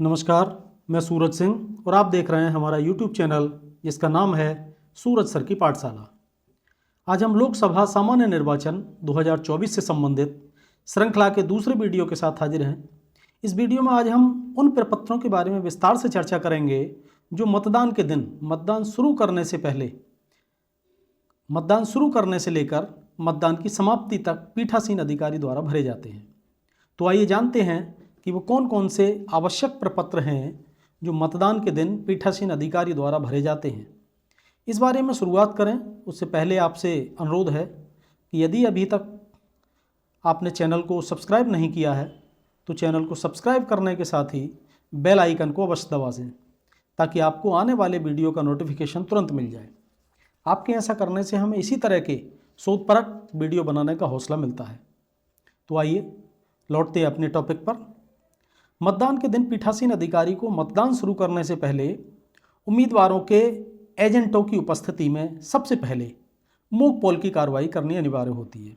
नमस्कार, मैं सूरज सिंह और आप देख रहे हैं हमारा YouTube चैनल जिसका नाम है सूरज सर की पाठशाला। आज हम लोकसभा सामान्य निर्वाचन 2024 से संबंधित श्रृंखला के दूसरे वीडियो के साथ हाजिर हैं। इस वीडियो में आज हम उन प्रपत्रों के बारे में विस्तार से चर्चा करेंगे जो मतदान के दिन मतदान शुरू करने से लेकर मतदान की समाप्ति तक पीठासीन अधिकारी द्वारा भरे जाते हैं। तो आइए जानते हैं कि वो कौन कौन से आवश्यक प्रपत्र हैं जो मतदान के दिन पीठासीन अधिकारी द्वारा भरे जाते हैं। इस बारे में शुरुआत करें उससे पहले आपसे अनुरोध है कि यदि अभी तक आपने चैनल को सब्सक्राइब नहीं किया है तो चैनल को सब्सक्राइब करने के साथ ही बेल आइकन को अवश्य दबा दें ताकि आपको आने वाले वीडियो का नोटिफिकेशन तुरंत मिल जाए। आपके ऐसा करने से हमें इसी तरह के शोधपरक वीडियो बनाने का हौसला मिलता है। तो आइए लौटते हैं अपने टॉपिक पर। मतदान के दिन पीठासीन अधिकारी को मतदान शुरू करने से पहले उम्मीदवारों के एजेंटों की उपस्थिति में सबसे पहले मॉक पोल की कार्रवाई करनी अनिवार्य होती है।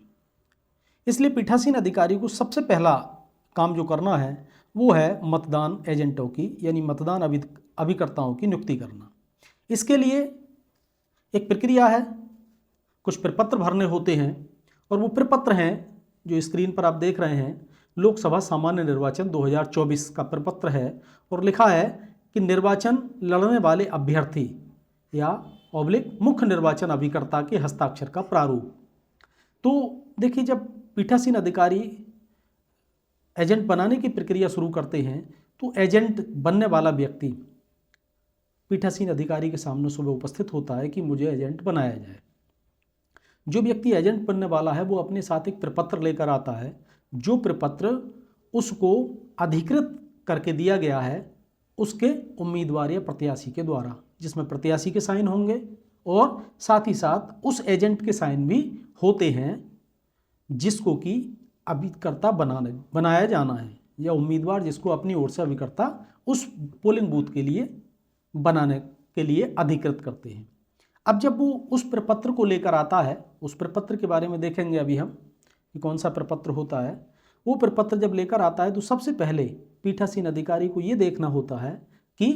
इसलिए पीठासीन अधिकारी को सबसे पहला काम जो करना है वो है मतदान एजेंटों की यानी मतदान अभिकर्ताओं की नियुक्ति करना। इसके लिए एक प्रक्रिया है, कुछ प्रपत्र भरने होते हैं और वो प्रपत्र हैं जो स्क्रीन पर आप देख रहे हैं। लोकसभा सामान्य निर्वाचन 2024 का प्रपत्र है और लिखा है कि निर्वाचन लड़ने वाले अभ्यर्थी या मुख्य निर्वाचन अभिकर्ता के हस्ताक्षर का प्रारूप। तो देखिए, जब पीठासीन अधिकारी एजेंट बनाने की प्रक्रिया शुरू करते हैं तो एजेंट बनने वाला व्यक्ति पीठासीन अधिकारी के सामने सुबह उपस्थित होता है कि मुझे एजेंट बनाया जाए। जो व्यक्ति एजेंट बनने वाला है वो अपने साथ एक प्रपत्र लेकर आता है, जो प्रपत्र उसको अधिकृत करके दिया गया है उसके उम्मीदवार या प्रत्याशी के द्वारा, जिसमें प्रत्याशी के साइन होंगे और साथ ही साथ उस एजेंट के साइन भी होते हैं जिसको कि अभिकर्ता बनाया जाना है या उम्मीदवार जिसको अपनी ओर से अभिकर्ता उस पोलिंग बूथ के लिए बनाने के लिए अधिकृत करते हैं। अब जब वो उस प्रपत्र को लेकर आता है, उस प्रपत्र के बारे में देखेंगे अभी हम कि कौन सा प्रपत्र होता है। वो प्रपत्र जब लेकर आता है तो सबसे पहले पीठासीन अधिकारी को ये देखना होता है कि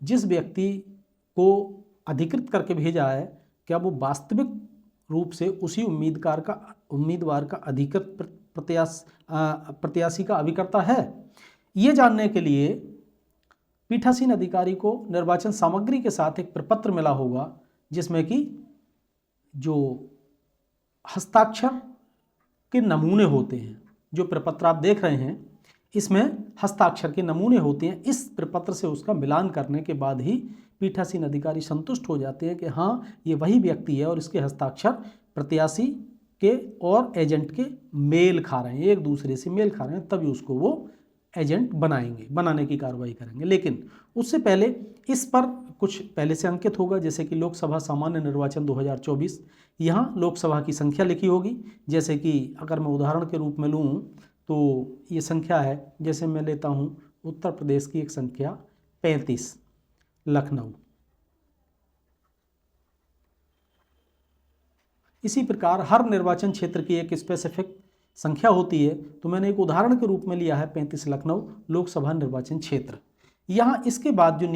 जिस व्यक्ति को अधिकृत करके भेजा है क्या वो वास्तविक रूप से उसी उम्मीदवार का अधिकृत प्रत्याशी का अभिकर्ता है। ये जानने के लिए पीठासीन अधिकारी को निर्वाचन सामग्री के साथ एक प्रपत्र मिला होगा जिसमें कि जो हस्ताक्षर के नमूने होते हैं। जो प्रपत्र आप देख रहे हैं इसमें हस्ताक्षर के नमूने होते हैं। इस प्रपत्र से उसका मिलान करने के बाद ही पीठासीन अधिकारी संतुष्ट हो जाते हैं कि हाँ, ये वही व्यक्ति है और इसके हस्ताक्षर प्रत्याशी के और एजेंट के मेल खा रहे हैं, एक दूसरे से मेल खा रहे हैं, तभी उसको वो एजेंट बनाने की कार्रवाई करेंगे। लेकिन उससे पहले इस पर कुछ पहले से अंकित होगा, जैसे कि लोकसभा सामान्य निर्वाचन 2024। यहाँ लोकसभा की संख्या लिखी होगी। जैसे कि अगर मैं उदाहरण के रूप में लूँ तो ये संख्या है, जैसे मैं लेता हूँ उत्तर प्रदेश की एक संख्या 35 लखनऊ। इसी प्रकार हर निर्वाचन क्षेत्र की एक स्पेसिफिक संख्या होती है, तो मैंने एक उदाहरण के रूप में लिया है 35 लखनऊ लोकसभा निर्वाचन क्षेत्र। यहाँ इसके बाद जो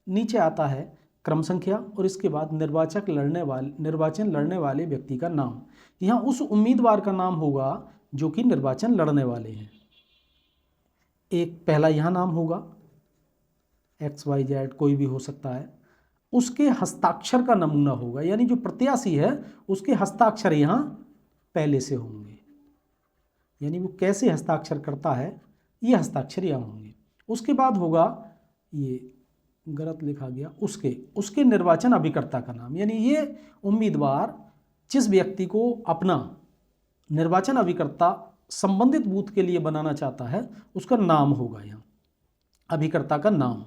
नीचे आता है क्रम संख्या और इसके बाद निर्वाचन लड़ने वाले व्यक्ति का नाम। यहाँ उस उम्मीदवार का नाम होगा जो कि निर्वाचन लड़ने वाले हैं। एक पहला यहाँ नाम होगा, XYZ कोई भी हो सकता है। उसके हस्ताक्षर का नमूना होगा, यानी जो प्रत्याशी है उसके हस्ताक्षर यहाँ पहले से होंगे, यानी वो कैसे हस्ताक्षर करता है ये हस्ताक्षर यहाँ होंगे। उसके बाद होगा, ये गलत लिखा गया, उसके निर्वाचन अभिकर्ता का नाम, यानी ये उम्मीदवार जिस व्यक्ति को अपना निर्वाचन अभिकर्ता संबंधित बूथ के लिए बनाना चाहता है उसका नाम होगा यहाँ, अभिकर्ता का नाम।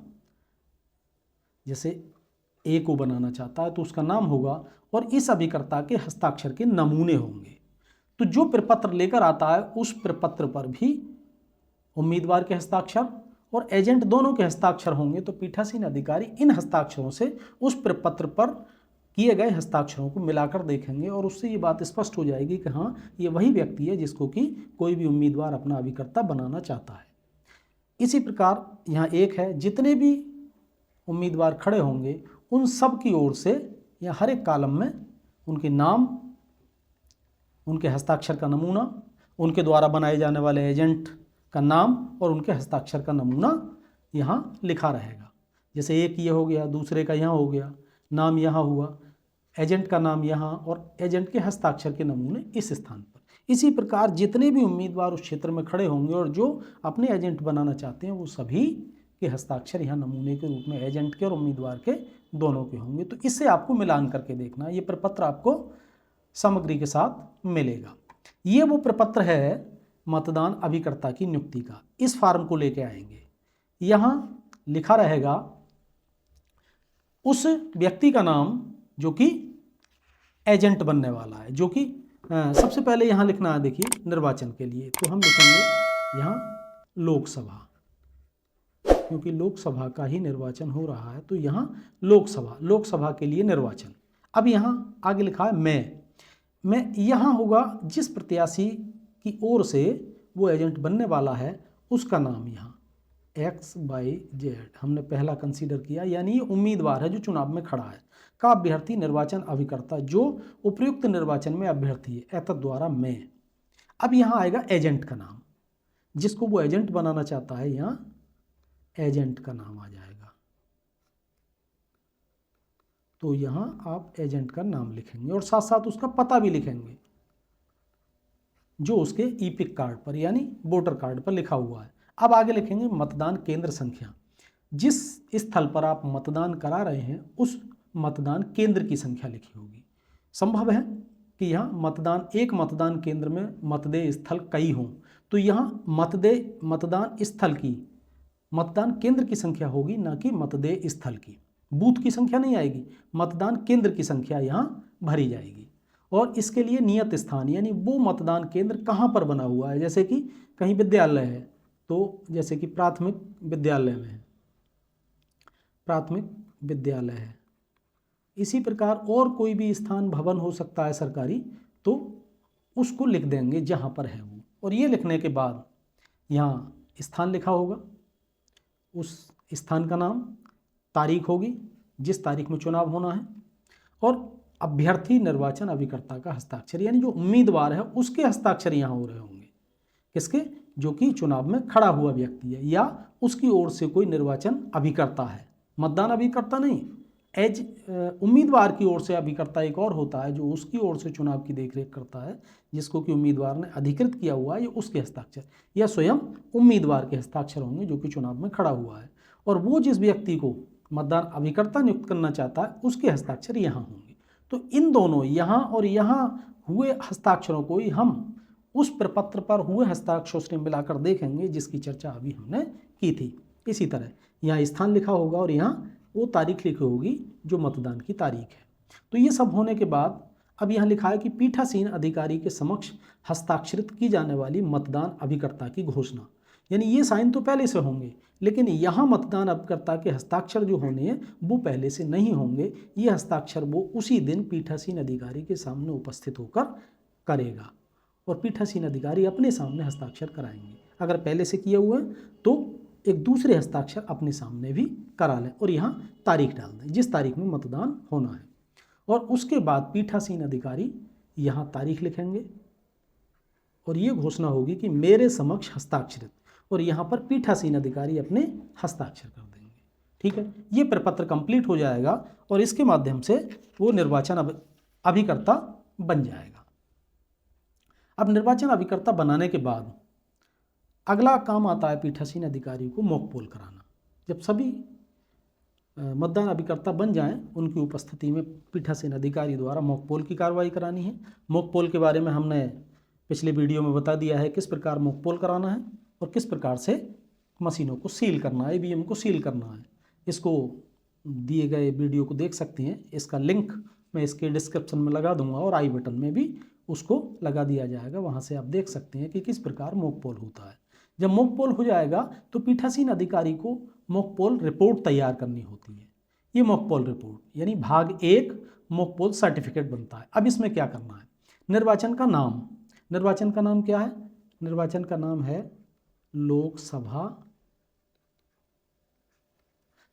जैसे ए को बनाना चाहता है तो उसका नाम होगा और इस अभिकर्ता के हस्ताक्षर के नमूने होंगे। तो जो प्रपत्र लेकर आता है उस प्रपत्र पर भी उम्मीदवार के हस्ताक्षर और एजेंट दोनों के हस्ताक्षर होंगे। तो पीठासीन अधिकारी इन हस्ताक्षरों से उस प्रपत्र पर किए गए हस्ताक्षरों को मिलाकर देखेंगे और उससे ये बात स्पष्ट हो जाएगी कि हाँ, ये वही व्यक्ति है जिसको कि कोई भी उम्मीदवार अपना अभिकर्ता बनाना चाहता है। इसी प्रकार यहाँ एक है, जितने भी उम्मीदवार खड़े होंगे उन सब की ओर से या हर एक कॉलम में उनके नाम, उनके हस्ताक्षर का नमूना, उनके द्वारा बनाए जाने वाले एजेंट का नाम और उनके हस्ताक्षर का नमूना यहाँ लिखा रहेगा। जैसे एक ये हो गया, दूसरे का यहाँ हो गया, नाम यहाँ हुआ, एजेंट का नाम यहाँ और एजेंट के हस्ताक्षर के नमूने इस स्थान पर। इसी प्रकार जितने भी उम्मीदवार उस क्षेत्र में खड़े होंगे और जो अपने एजेंट बनाना चाहते हैं वो सभी के हस्ताक्षर यहाँ नमूने के रूप में एजेंट के और उम्मीदवार के दोनों के होंगे। तो इससे आपको मिलान करके देखना, ये प्रपत्र आपको सामग्री के साथ मिलेगा। ये वो प्रपत्र है मतदान अभिकर्ता की नियुक्ति का। इस फॉर्म को लेके आएंगे, यहाँ लिखा रहेगा उस व्यक्ति का नाम जो कि एजेंट बनने वाला है, जो कि सबसे पहले यहाँ लिखना है, देखिए निर्वाचन के लिए तो हम लिखेंगे यहाँ लोकसभा, क्योंकि लोकसभा का ही निर्वाचन हो रहा है तो यहाँ लोकसभा के लिए निर्वाचन। अब यहाँ आगे लिखा है मैं यहाँ होगा जिस प्रत्याशी की ओर से वो एजेंट बनने वाला है उसका नाम यहाँ XYZ हमने पहला कंसीडर किया, यानी ये उम्मीदवार है जो चुनाव में खड़ा है, का अभ्यर्थी निर्वाचन अभिकर्ता जो उपयुक्त निर्वाचन में अभ्यर्थी है एतद द्वारा मैं। अब यहाँ आएगा एजेंट का नाम, जिसको वो एजेंट बनाना चाहता है, यहाँ एजेंट का नाम आ जाएगा। तो यहाँ आप एजेंट का नाम लिखेंगे और साथ साथ उसका पता भी लिखेंगे जो उसके ईपिक कार्ड पर यानी वोटर कार्ड पर लिखा हुआ है। अब आगे लिखेंगे मतदान केंद्र संख्या, जिस स्थल पर आप मतदान करा रहे हैं उस मतदान केंद्र की संख्या लिखी होगी। संभव है कि यहाँ एक मतदान केंद्र में मतदेय स्थल कई हों, तो यहाँ मतदान केंद्र की संख्या होगी, ना कि मतदेय स्थल की। बूथ की संख्या नहीं आएगी, मतदान केंद्र की संख्या यहाँ भरी जाएगी। और इसके लिए नियत स्थान यानी वो मतदान केंद्र कहाँ पर बना हुआ है, जैसे कि कहीं विद्यालय है तो जैसे कि प्राथमिक विद्यालय में है, प्राथमिक विद्यालय है। इसी प्रकार और कोई भी स्थान भवन हो सकता है सरकारी, तो उसको लिख देंगे जहाँ पर है वो। और ये लिखने के बाद यहाँ स्थान लिखा होगा, उस स्थान का नाम, तारीख होगी जिस तारीख में चुनाव होना है, और अभ्यर्थी निर्वाचन अभिकर्ता का हस्ताक्षर यानी जो उम्मीदवार है उसके हस्ताक्षर यहाँ हो रहे होंगे। किसके? जो कि चुनाव में खड़ा हुआ व्यक्ति है या उसकी ओर से कोई निर्वाचन अभिकर्ता है। मतदान अभिकर्ता नहीं, उम्मीदवार की ओर से अभिकर्ता एक और होता है जो उसकी ओर से चुनाव की देखरेख करता है, जिसको कि उम्मीदवार ने अधिकृत किया हुआ है, या उसके हस्ताक्षर या स्वयं उम्मीदवार के हस्ताक्षर होंगे जो कि चुनाव में खड़ा हुआ है। और वो जिस व्यक्ति को मतदान अभिकर्ता नियुक्त करना चाहता है उसके हस्ताक्षर यहाँ होंगे। तो इन दोनों यहाँ और यहाँ हुए हस्ताक्षरों को ही हम उस प्रपत्र पर हुए हस्ताक्षरों से मिलाकर देखेंगे जिसकी चर्चा अभी हमने की थी। इसी तरह यहाँ स्थान लिखा होगा और यहाँ वो तारीख लिखी होगी जो मतदान की तारीख है। तो ये सब होने के बाद अब यहाँ लिखा है कि पीठासीन अधिकारी के समक्ष हस्ताक्षरित की जाने वाली मतदान अभिकर्ता की घोषणा, यानी ये साइन तो पहले से होंगे, लेकिन यहाँ मतदान अभिकर्ता के हस्ताक्षर जो होने हैं वो पहले से नहीं होंगे। ये हस्ताक्षर वो उसी दिन पीठासीन अधिकारी के सामने उपस्थित होकर करेगा और पीठासीन अधिकारी अपने सामने हस्ताक्षर कराएंगे। अगर पहले से किए हुए हैं तो एक दूसरे हस्ताक्षर अपने सामने भी करा लें और यहाँ तारीख डाल दें जिस तारीख में मतदान होना है। और उसके बाद पीठासीन अधिकारी यहाँ तारीख लिखेंगे और ये घोषणा होगी कि मेरे समक्ष हस्ताक्षरित, और यहाँ पर पीठासीन अधिकारी अपने हस्ताक्षर कर देंगे। ठीक है, ये प्रपत्र कंप्लीट हो जाएगा और इसके माध्यम से वो निर्वाचन अभिकर्ता बन जाएगा। अब निर्वाचन अभिकर्ता बनाने के बाद अगला काम आता है पीठासीन अधिकारी को मॉक पोल कराना। जब सभी मतदान अभिकर्ता बन जाएं, उनकी उपस्थिति में पीठासीन अधिकारी द्वारा मॉक पोल की कार्रवाई करानी है। मॉक पोल के बारे में हमने पिछले वीडियो में बता दिया है किस प्रकार मॉक पोल कराना है और किस प्रकार से मशीनों को सील करना है, ईवीएम को सील करना है। इसको दिए गए वीडियो को देख सकते हैं, इसका लिंक मैं इसके डिस्क्रिप्शन में लगा दूंगा और आई बटन में भी उसको लगा दिया जाएगा। वहाँ से आप देख सकते हैं कि किस प्रकार मॉक पोल होता है। जब मॉक पोल हो जाएगा तो पीठासीन अधिकारी को मॉक पोल रिपोर्ट तैयार करनी होती है। ये मॉक पोल रिपोर्ट यानी भाग 1 मॉक पोल सर्टिफिकेट बनता है। अब इसमें क्या करना है? निर्वाचन का नाम, निर्वाचन का नाम क्या है? निर्वाचन का नाम है लोकसभा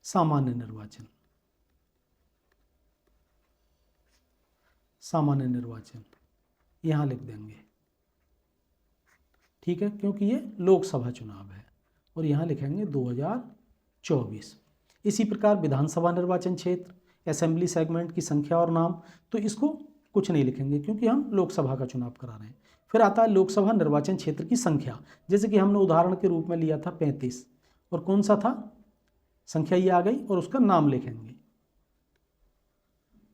सामान्य निर्वाचन, सामान्य निर्वाचन यहाँ लिख देंगे, ठीक है, क्योंकि ये लोकसभा चुनाव है, और यहाँ लिखेंगे 2024। इसी प्रकार विधानसभा निर्वाचन क्षेत्र, असेंबली सेगमेंट की संख्या और नाम, तो इसको कुछ नहीं लिखेंगे क्योंकि हम लोकसभा का चुनाव करा रहे हैं। फिर आता है लोकसभा निर्वाचन क्षेत्र की संख्या, जैसे कि हमने उदाहरण के रूप में लिया था 35, और कौन सा था, संख्या ये आ गई, और उसका नाम लिखेंगे।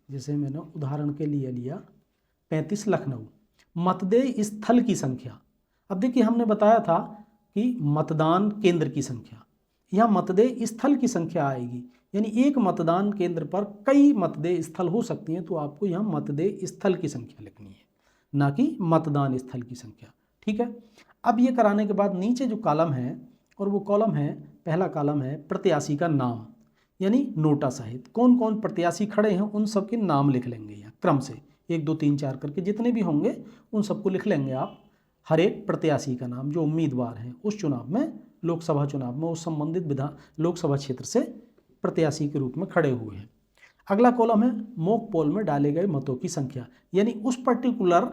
जैसे मैंने उदाहरण के लिए लिया 35 लखनऊ। मतदेय स्थल की संख्या, अब देखिए हमने बताया था कि मतदान केंद्र की संख्या, यहाँ मतदेय स्थल की संख्या आएगी, यानी एक मतदान केंद्र पर कई मतदेय स्थल हो सकती हैं, तो आपको यहाँ मतदेय स्थल की संख्या लिखनी है, ना कि मतदान स्थल की संख्या, ठीक है। अब ये कराने के बाद नीचे जो कॉलम है, और वो कॉलम है, पहला कॉलम है प्रत्याशी का नाम, यानी नोटा सहित कौन कौन प्रत्याशी खड़े हैं उन सब के नाम लिख लेंगे यहाँ क्रम से, 1 2 3 4 करके जितने भी होंगे उन सबको लिख लेंगे आप, हर एक प्रत्याशी का नाम जो उम्मीदवार हैं उस चुनाव में, लोकसभा चुनाव में उस संबंधित लोकसभा क्षेत्र से प्रत्याशी के रूप में खड़े हुए हैं। अगला कॉलम है मॉक पोल में डाले गए मतों की संख्या, यानी उस पर्टिकुलर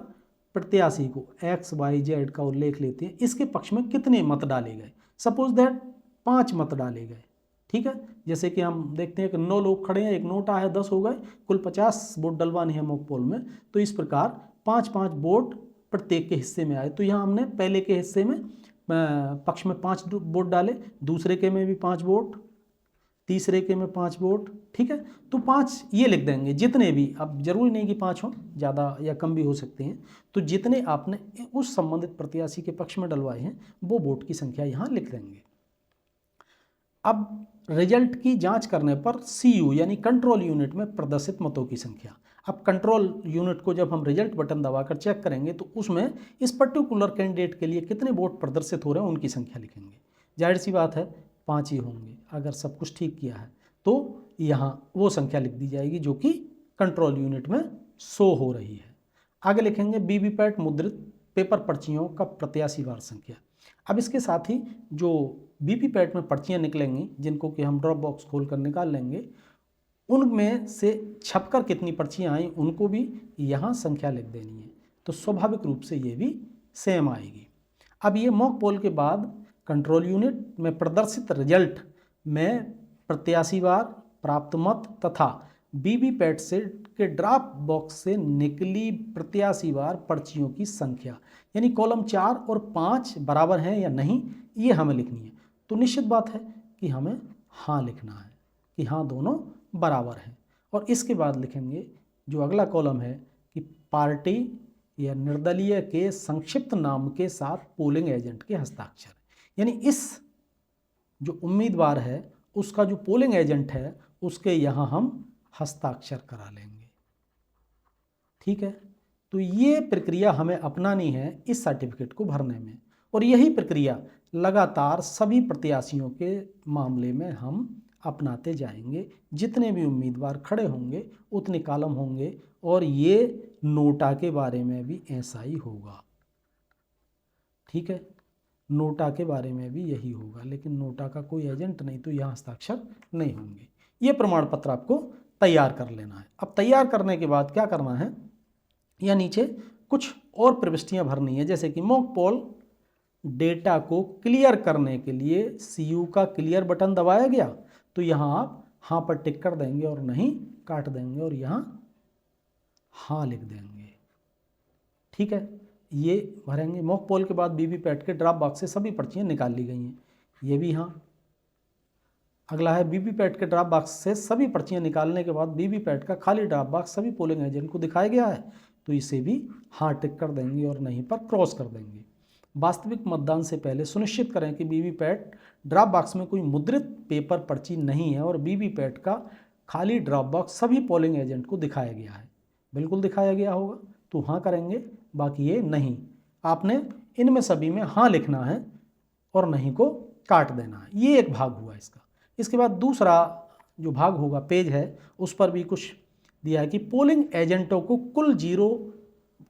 प्रत्याशी को X Y Z का उल्लेख लेते हैं, इसके पक्ष में कितने मत डाले गए, सपोज दैट 5 मत डाले गए, ठीक है। जैसे कि हम देखते हैं कि 9 लोग खड़े हैं, एक नोटा है, 10 हो गए, कुल 50 वोट डलवानी है मॉक पोल में, तो इस प्रकार 5-5 वोट प्रत्येक के हिस्से में आए। तो यहाँ हमने पहले के हिस्से में पक्ष में 5 वोट डाले, दूसरे के में भी 5 वोट, तीसरे के में 5 वोट, ठीक है। तो 5 ये लिख देंगे, जितने भी, अब जरूरी नहीं कि 5 हो, ज़्यादा या कम भी हो सकते हैं, तो जितने आपने उस संबंधित प्रत्याशी के पक्ष में डलवाए हैं वो वोट की संख्या यहाँ लिख देंगे। अब रिजल्ट की जांच करने पर CU यानी कंट्रोल यूनिट में प्रदर्शित मतों की संख्या, अब कंट्रोल यूनिट को जब हम रिजल्ट बटन दबाकर चेक करेंगे तो उसमें इस पर्टिकुलर कैंडिडेट के लिए कितने वोट प्रदर्शित हो रहे हैं उनकी संख्या लिखेंगे। जाहिर सी बात है 5 ही होंगे, अगर सब कुछ ठीक किया है तो यहाँ वो संख्या लिख दी जाएगी जो कि कंट्रोल यूनिट में शो हो रही है। आगे लिखेंगे वीवीपैट मुद्रित पेपर पर्चियों का प्रत्याशीवार संख्या। अब इसके साथ ही जो वीवीपैट में पर्चियाँ निकलेंगी, जिनको कि हम ड्रॉप बॉक्स खोल कर निकाल लेंगे, उनमें से छपकर कितनी पर्चियाँ आई उनको भी यहाँ संख्या लिख देनी है, तो स्वाभाविक रूप से ये भी सेम आएगी। अब ये मॉक पोल के बाद कंट्रोल यूनिट में प्रदर्शित रिजल्ट में प्रत्याशीवार प्राप्त मत तथा वीवीपैट से के ड्रॉप बॉक्स से निकली प्रत्याशीवार पर्चियों की संख्या, यानी कॉलम 4 और 5 बराबर हैं या नहीं, ये हमें लिखनी है। तो निश्चित बात है कि हमें हाँ लिखना है कि हाँ दोनों बराबर हैं। और इसके बाद लिखेंगे जो अगला कॉलम है कि पार्टी या निर्दलीय के संक्षिप्त नाम के साथ पोलिंग एजेंट के हस्ताक्षर, यानी इस जो उम्मीदवार है उसका जो पोलिंग एजेंट है उसके यहाँ हम हस्ताक्षर करा लेंगे, ठीक है। तो ये प्रक्रिया हमें अपनानी है इस सर्टिफिकेट को भरने में, और यही प्रक्रिया लगातार सभी प्रत्याशियों के मामले में हम अपनाते जाएंगे। जितने भी उम्मीदवार खड़े होंगे उतने कॉलम होंगे, और ये नोटा के बारे में भी ऐसा ही होगा, ठीक है। नोटा के बारे में भी यही होगा, लेकिन नोटा का कोई एजेंट नहीं तो यहाँ हस्ताक्षर नहीं होंगे। ये प्रमाण पत्र आपको तैयार कर लेना है। अब तैयार करने के बाद क्या करना है, या नीचे कुछ और प्रविष्टियां भरनी है, जैसे कि मॉक पोल डेटा को क्लियर करने के लिए CU का क्लियर बटन दबाया गया तो यहाँ आप हाँ पर टिक कर देंगे और नहीं काट देंगे और यहाँ हाँ लिख देंगे, ठीक है। ये भरेंगे। मॉक पोल के बाद वीवीपैट के ड्रॉप बॉक्स से सभी पर्चियाँ निकाल ली गई हैं, ये भी हाँ। अगला है वीवीपैट के ड्रॉप बॉक्स से सभी पर्चियाँ निकालने के बाद वीवीपैट का खाली ड्रॉप बॉक्स सभी पोलिंग एजेंट को दिखाया गया है, तो इसे भी हाँ टिक कर देंगे और नहीं पर क्रॉस कर देंगे। वास्तविक मतदान से पहले सुनिश्चित करें कि वीवीपैट ड्रॉप बॉक्स में कोई मुद्रित पेपर पर्ची नहीं है और वीवीपैट का खाली ड्रॉप बॉक्स सभी पोलिंग एजेंट को दिखाया गया है। बिल्कुल दिखाया गया होगा तो हाँ करेंगे, बाकी ये नहीं। आपने इनमें सभी में हाँ लिखना है और नहीं को काट देना है। ये एक भाग हुआ इसका। इसके बाद दूसरा जो भाग होगा पेज है उस पर भी कुछ दिया है कि पोलिंग एजेंटों को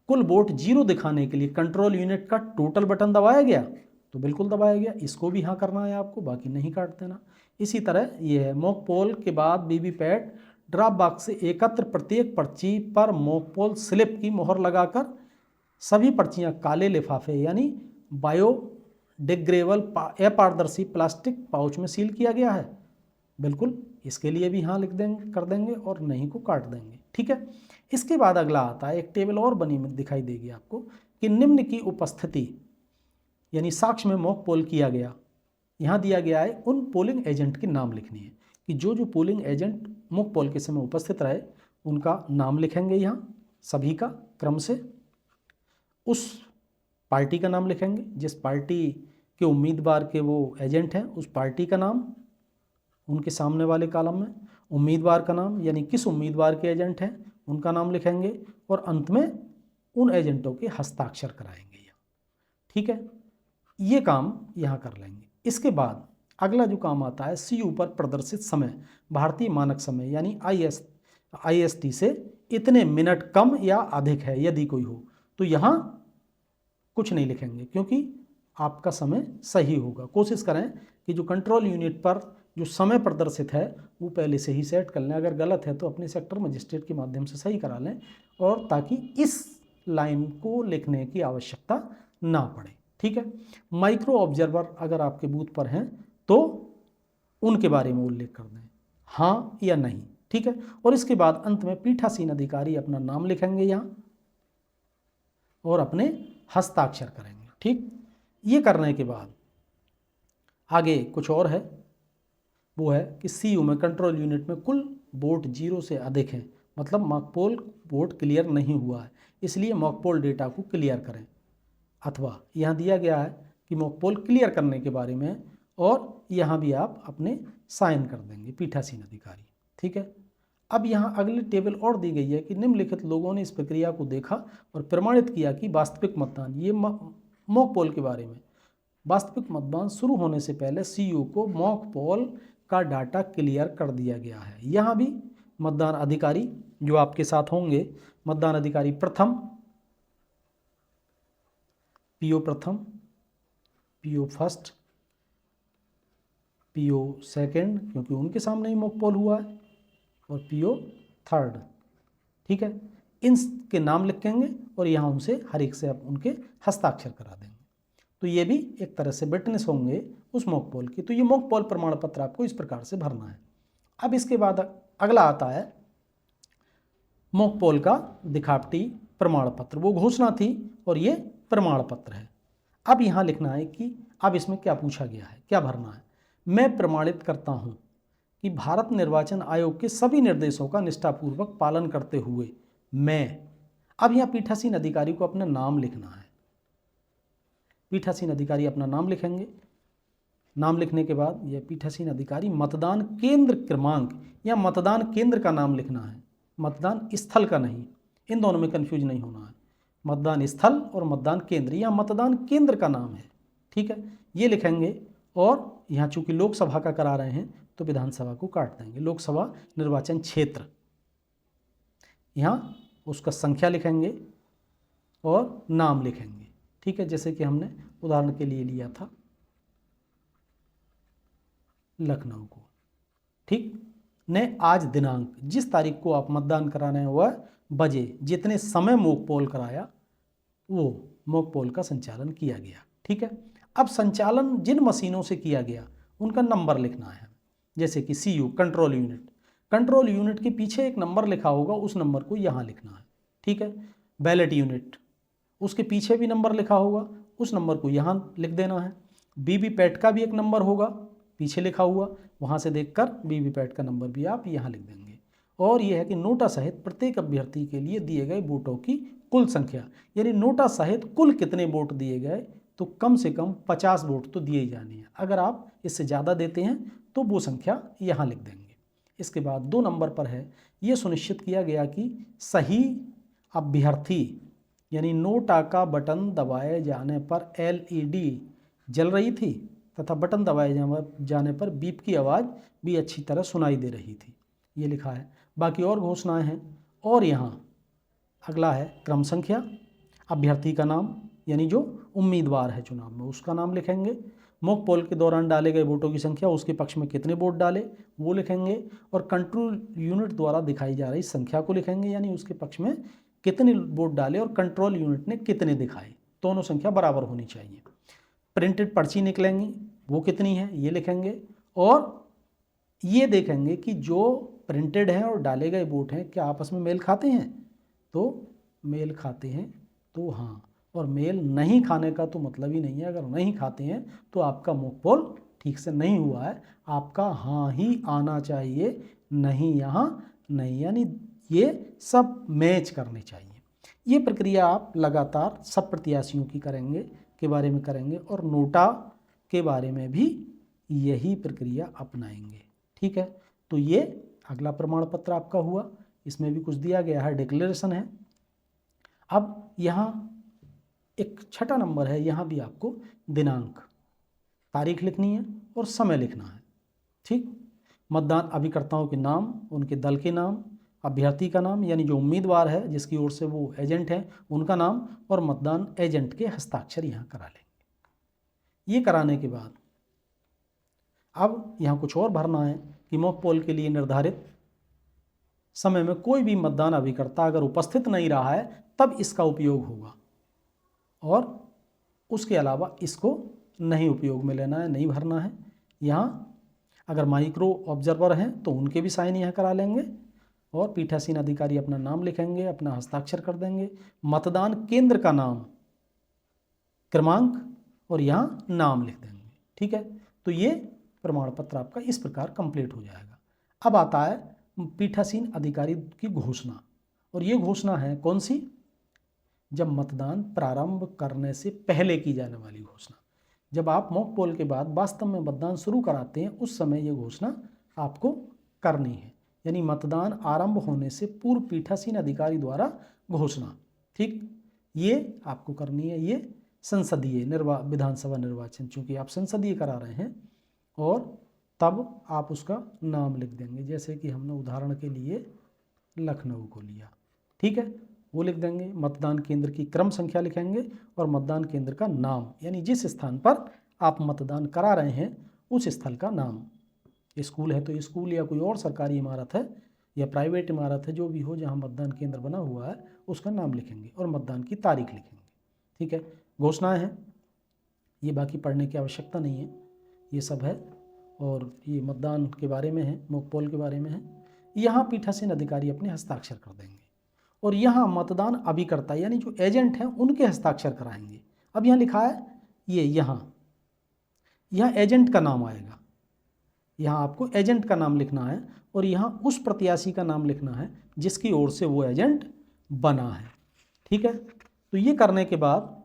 कुल वोट जीरो दिखाने के लिए कंट्रोल यूनिट का टोटल बटन दबाया गया तो बिल्कुल दबाया गया। इसको भी हाँ करना है आपको, बाकी नहीं काट देना। इसी तरह ये है मॉक पोल के बाद वीवीपैट ड्रॉप बॉक्स से एकत्र प्रत्येक पर्ची पर मॉक पोल स्लिप की मोहर लगाकर सभी पर्चियां काले लिफाफे यानी बायोडिग्रेडेबल अपारदर्शी प्लास्टिक पाउच में सील किया गया है। बिल्कुल इसके लिए भी हाँ लिख देंगे, कर देंगे, और नहीं को काट देंगे। ठीक है। इसके बाद अगला आता है, एक टेबल और बनी दिखाई देगी आपको कि निम्न की उपस्थिति यानी साक्ष्य में मॉक पोल किया गया। यहाँ दिया गया है उन पोलिंग एजेंट के नाम लिखनी है कि जो पोलिंग एजेंट मॉक पोल के समय उपस्थित रहे उनका नाम लिखेंगे यहाँ सभी का क्रम से। उस पार्टी का नाम लिखेंगे जिस पार्टी के उम्मीदवार के वो एजेंट हैं, उस पार्टी का नाम उनके सामने वाले कॉलम में, उम्मीदवार का नाम यानी किस उम्मीदवार के एजेंट हैं उनका नाम लिखेंगे, और अंत में उन एजेंटों के हस्ताक्षर कराएंगे यहाँ। ठीक है, ये काम यहाँ कर लेंगे। इसके बाद अगला जो काम आता है, सीयू पर प्रदर्शित समय भारतीय मानक समय यानी IST से इतने मिनट कम या अधिक है यदि कोई हो, तो यहाँ कुछ नहीं लिखेंगे क्योंकि आपका समय सही होगा। कोशिश करें कि जो कंट्रोल यूनिट पर जो समय प्रदर्शित है वो पहले से ही सेट कर लें। अगर गलत है तो अपने सेक्टर मजिस्ट्रेट के माध्यम से सही करा लें, और ताकि इस लाइन को लिखने की आवश्यकता ना पड़े। ठीक है। माइक्रो ऑब्जर्वर अगर आपके बूथ पर हैं तो उनके बारे में उल्लेख कर दें, हाँ या नहीं। ठीक है। और इसके बाद अंत में पीठासीन अधिकारी अपना नाम लिखेंगे यहाँ और अपने हस्ताक्षर करेंगे। ठीक, ये करने के बाद आगे कुछ और है, वो है कि सीयू में कंट्रोल यूनिट में कुल वोट 0 से अधिक हैं, मतलब मॉक पोल वोट क्लियर नहीं हुआ है, इसलिए मॉक पोल डेटा को क्लियर करें। अथवा यहाँ दिया गया है कि मॉक पोल क्लियर करने के बारे में, और यहाँ भी आप अपने साइन कर देंगे पीठासीन अधिकारी। ठीक है। अब यहाँ अगली टेबल और दी गई है कि निम्नलिखित लोगों ने इस प्रक्रिया को देखा और प्रमाणित किया कि वास्तविक मतदान, ये मॉक पोल के बारे में, वास्तविक मतदान शुरू होने से पहले सीयू को मॉक पोल का डाटा क्लियर कर दिया गया है। यहाँ भी मतदान अधिकारी जो आपके साथ होंगे, मतदान अधिकारी प्रथम, पीओ प्रथम, पीओ फर्स्ट, पीओ सेकंड क्योंकि उनके सामने ही मॉक पोल हुआ है, और पीओ थर्ड। ठीक है, इनके नाम लिखेंगे और यहाँ उनसे हर एक से आप उनके हस्ताक्षर करा देंगे। तो ये भी एक तरह से विटनेस होंगे उस मॉक पोल की। तो ये मॉक पोल प्रमाण पत्र आपको इस प्रकार से भरना है। अब इसके बाद अगला आता है मॉक पोल का दिखावटी प्रमाण पत्र। वो घोषणा थी और ये प्रमाण पत्र है। अब यहाँ लिखना है कि अब इसमें क्या पूछा गया है, क्या भरना है। मैं प्रमाणित करता हूँ कि भारत निर्वाचन आयोग के सभी निर्देशों का निष्ठापूर्वक पालन करते हुए मैं, अब यहाँ पीठासीन अधिकारी को अपना नाम लिखना है। पीठासीन अधिकारी अपना नाम लिखेंगे। नाम लिखने के बाद यह पीठासीन अधिकारी मतदान केंद्र क्रमांक या मतदान केंद्र का नाम लिखना है, मतदान स्थल का नहीं। इन दोनों में कन्फ्यूज नहीं होना है। मतदान स्थल और मतदान केंद्र, या मतदान केंद्र का नाम है। ठीक है, ये लिखेंगे। और यहाँ चूंकि लोकसभा का करा रहे हैं तो विधानसभा को काट देंगे। लोकसभा निर्वाचन क्षेत्र, यहाँ उसका संख्या लिखेंगे और नाम लिखेंगे। ठीक है, जैसे कि हमने उदाहरण के लिए लिया था लखनऊ को। ठीक, ने आज दिनांक, जिस तारीख को आप मतदान कराने हैं वह बजे, जितने समय मॉक पोल कराया वो मॉक पोल का संचालन किया गया। ठीक है, अब संचालन जिन मशीनों से किया गया उनका नंबर लिखना है। जैसे कि CU control unit, control unit के पीछे एक नंबर लिखा होगा, उस नंबर को यहाँ लिखना है। ठीक है, बैलेट यूनिट, उसके पीछे भी नंबर लिखा होगा, उस नंबर को यहाँ लिख देना है। वीवीपैट का भी एक नंबर होगा पीछे लिखा हुआ, वहाँ से देखकर वीवीपैट का नंबर भी आप यहाँ लिख देंगे। और यह है कि नोटा सहित प्रत्येक अभ्यर्थी के लिए दिए गए वोटों की कुल संख्या, यानी नोटा सहित कुल कितने वोट दिए गए, तो कम से कम 50 वोट तो दिए ही जाने हैं। अगर आप इससे ज़्यादा देते हैं तो वो संख्या यहाँ लिख देंगे। इसके बाद 2 नंबर पर है, ये सुनिश्चित किया गया कि सही अभ्यर्थी, यानी नोटा का बटन दबाए जाने पर LED जल रही थी तथा बटन दबाए जाने पर बीप की आवाज़ भी अच्छी तरह सुनाई दे रही थी, ये लिखा है। बाकी और घोषणाएं हैं। और यहाँ अगला है क्रम संख्या, अभ्यर्थी का नाम, यानी जो उम्मीदवार है चुनाव में उसका नाम लिखेंगे। मॉक पोल के दौरान डाले गए वोटों की संख्या, उसके पक्ष में कितने वोट डाले वो लिखेंगे, और कंट्रोल यूनिट द्वारा दिखाई जा रही संख्या को लिखेंगे, यानी उसके पक्ष में कितने वोट डाले और कंट्रोल यूनिट ने कितने दिखाए, दोनों संख्या बराबर होनी चाहिए। प्रिंटेड पर्ची निकलेंगी, वो कितनी है ये लिखेंगे, और ये देखेंगे कि जो प्रिंटेड हैं और डाले गए वोट हैं क्या आपस में मेल खाते हैं, तो मेल खाते हैं तो हाँ, और मेल नहीं खाने का तो मतलब ही नहीं है। अगर नहीं खाते हैं तो आपका मॉक पोल ठीक से नहीं हुआ है, आपका हाँ ही आना चाहिए, नहीं यहाँ नहीं, यानी ये सब मैच करने चाहिए। ये प्रक्रिया आप लगातार सब प्रत्याशियों की करेंगे के बारे में करेंगे, और नोटा के बारे में भी यही प्रक्रिया अपनाएंगे। ठीक है, तो ये अगला प्रमाण पत्र आपका हुआ, इसमें भी कुछ दिया गया है, डिक्लेरेशन है। अब यहाँ एक छठा नंबर है, यहाँ भी आपको दिनांक, तारीख लिखनी है और समय लिखना है। ठीक, मतदान अभिकर्ताओं के नाम, उनके दल के नाम, अभ्यर्थी का नाम यानी जो उम्मीदवार है जिसकी ओर से वो एजेंट है उनका नाम, और मतदान एजेंट के हस्ताक्षर यहाँ करा लेंगे। ये कराने के बाद अब यहाँ कुछ और भरना है कि मॉक पोल के लिए निर्धारित समय में कोई भी मतदान अभिकर्ता अगर उपस्थित नहीं रहा है तब इसका उपयोग होगा, और उसके अलावा इसको नहीं उपयोग में लेना है, नहीं भरना है। यहाँ अगर माइक्रो ऑब्जर्वर हैं तो उनके भी साइन यहाँ करा लेंगे, और पीठासीन अधिकारी अपना नाम लिखेंगे, अपना हस्ताक्षर कर देंगे, मतदान केंद्र का नाम, क्रमांक और यहाँ नाम लिख देंगे। ठीक है, तो ये प्रमाण पत्र आपका इस प्रकार कंप्लीट हो जाएगा। अब आता है पीठासीन अधिकारी की घोषणा, और ये घोषणा है कौन सी, जब मतदान प्रारंभ करने से पहले की जाने वाली घोषणा। जब आप मॉक पोल के बाद वास्तव में मतदान शुरू कराते हैं उस समय ये घोषणा आपको करनी है, यानी मतदान आरंभ होने से पूर्व पीठासीन अधिकारी द्वारा घोषणा। ठीक, ये आपको करनी है। ये संसदीय विधानसभा निर्वाचन, चूँकि आप संसदीय करा रहे हैं, और तब आप उसका नाम लिख देंगे, जैसे कि हमने उदाहरण के लिए लखनऊ को लिया। ठीक है, वो लिख देंगे। मतदान केंद्र की क्रम संख्या लिखेंगे, और मतदान केंद्र का नाम, यानी जिस स्थान पर आप मतदान करा रहे हैं उस स्थल का नाम। स्कूल है तो स्कूल, या कोई और सरकारी इमारत है या प्राइवेट इमारत है, जो भी हो जहाँ मतदान केंद्र बना हुआ है उसका नाम लिखेंगे, और मतदान की तारीख लिखेंगे। ठीक है, घोषणाएं हैं, ये बाकी पढ़ने की आवश्यकता नहीं है, ये सब है, और ये मतदान के बारे में है, मॉक पोल के बारे में है। यहाँ पीठासीन अधिकारी अपने हस्ताक्षर कर देंगे, और यहाँ मतदान अभिकर्ता यानी जो एजेंट हैं उनके हस्ताक्षर कराएंगे। अब यहाँ लिखा है ये, यहाँ एजेंट का नाम आएगा, यहाँ आपको एजेंट का नाम लिखना है, और यहाँ उस प्रत्याशी का नाम लिखना है जिसकी ओर से वो एजेंट बना है। ठीक है, तो ये करने के बाद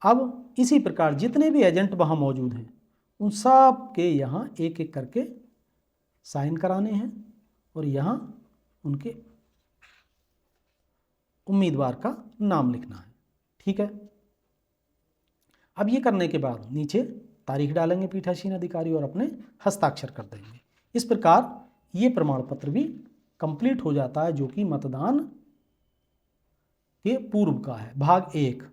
अब इसी प्रकार जितने भी एजेंट वहाँ मौजूद हैं उन सब के यहाँ एक एक करके साइन कराने हैं, और यहाँ उनके उम्मीदवार का नाम लिखना है। ठीक है, अब ये करने के बाद नीचे तारीख डालेंगे पीठासीन अधिकारी और अपने हस्ताक्षर कर देंगे। इस प्रकार ये प्रमाण पत्र भी कंप्लीट हो जाता है, जो कि मतदान के पूर्व का है, भाग 1।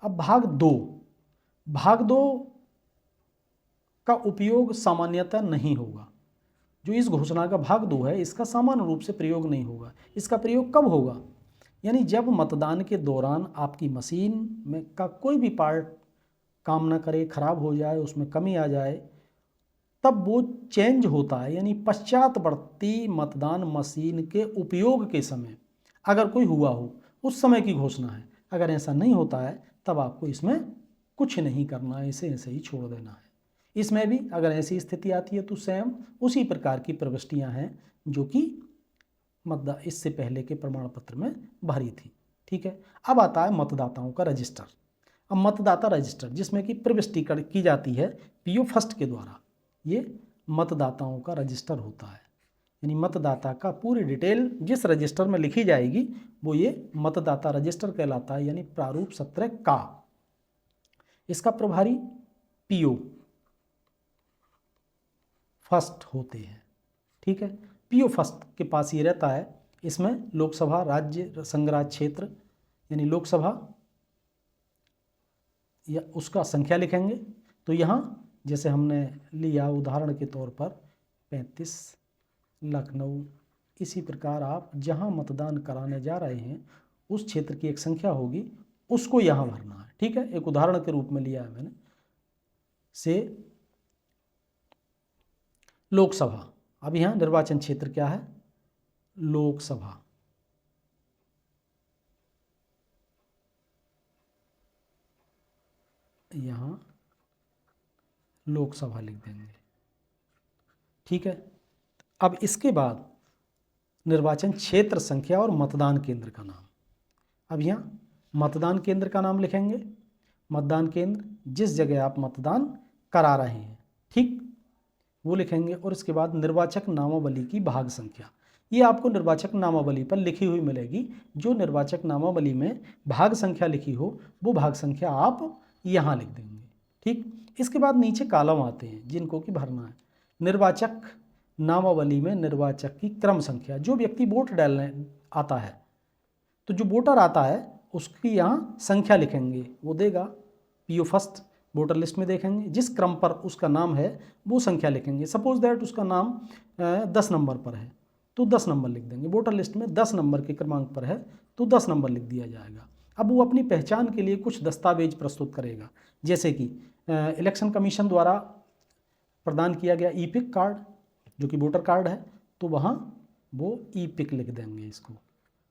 अब भाग दो का उपयोग सामान्यतः नहीं होगा। जो इस घोषणा का भाग 2 है इसका सामान्य रूप से प्रयोग नहीं होगा। इसका प्रयोग कब होगा, यानी जब मतदान के दौरान आपकी मशीन में का कोई भी पार्ट काम ना करे, खराब हो जाए, उसमें कमी आ जाए, तब वो चेंज होता है, यानी पश्चातवर्ती मतदान मशीन के उपयोग के समय अगर कोई हुआ हो उस समय की घोषणा है। अगर ऐसा नहीं होता है तब आपको इसमें कुछ नहीं करना है, इसे ऐसे ही छोड़ देना है। इसमें भी अगर ऐसी स्थिति आती है तो सेम उसी प्रकार की प्रविष्टियां हैं जो कि इससे पहले के प्रमाण पत्र में भरी थी। ठीक है, अब आता है मतदाताओं का रजिस्टर। अब मतदाता रजिस्टर जिसमें कि प्रविष्टि की जाती है पीओ फर्स्ट के द्वारा, ये मतदाताओं का रजिस्टर होता है, यानी मतदाता का पूरी डिटेल जिस रजिस्टर में लिखी जाएगी वो ये मतदाता रजिस्टर कहलाता है, यानी प्रारूप 17 का। इसका प्रभारी पीओ फर्स्ट होते हैं। ठीक है, पीओ फर्स्ट के पास ये रहता है। इसमें लोकसभा, राज्य, संघराज क्षेत्र यानी लोकसभा या उसका संख्या लिखेंगे। तो यहाँ जैसे हमने लिया उदाहरण के तौर पर 35 लखनऊ, इसी प्रकार आप जहाँ मतदान कराने जा रहे हैं उस क्षेत्र की एक संख्या होगी, उसको यहाँ भरना है। ठीक है, एक उदाहरण के रूप में लिया है मैंने। से लोकसभा, अब यहाँ निर्वाचन क्षेत्र क्या है, लोकसभा। यहाँ लोकसभा लिख देंगे। ठीक है, अब इसके बाद निर्वाचन क्षेत्र संख्या और मतदान केंद्र का नाम। अब यहाँ मतदान केंद्र का नाम लिखेंगे, मतदान केंद्र जिस जगह आप मतदान करा रहे हैं, ठीक, वो लिखेंगे। और इसके बाद निर्वाचक नामावली की भाग संख्या, ये आपको निर्वाचक नामावली पर लिखी हुई मिलेगी। जो निर्वाचक नामावली में भाग संख्या लिखी हो वो भाग संख्या आप यहाँ लिख देंगे। ठीक, इसके बाद नीचे कॉलम आते हैं जिनको कि भरना है। निर्वाचक नामावली में निर्वाचक की क्रम संख्या, जो व्यक्ति वोट डालने आता है तो जो वोटर आता है उसकी यहाँ संख्या लिखेंगे, वो देगा पीओ फर्स्ट वोटर लिस्ट में देखेंगे, जिस क्रम पर उसका नाम है वो संख्या लिखेंगे। सपोज दैट उसका नाम 10 नंबर पर है तो 10 नंबर लिख देंगे। वोटर लिस्ट में 10 नंबर के क्रमांक पर है तो 10 नंबर लिख दिया जाएगा। अब वो अपनी पहचान के लिए कुछ दस्तावेज प्रस्तुत करेगा, जैसे कि इलेक्शन कमीशन द्वारा प्रदान किया गया ई पिक कार्ड जो कि वोटर कार्ड है, तो वहाँ वो ई पिक लिख देंगे इसको।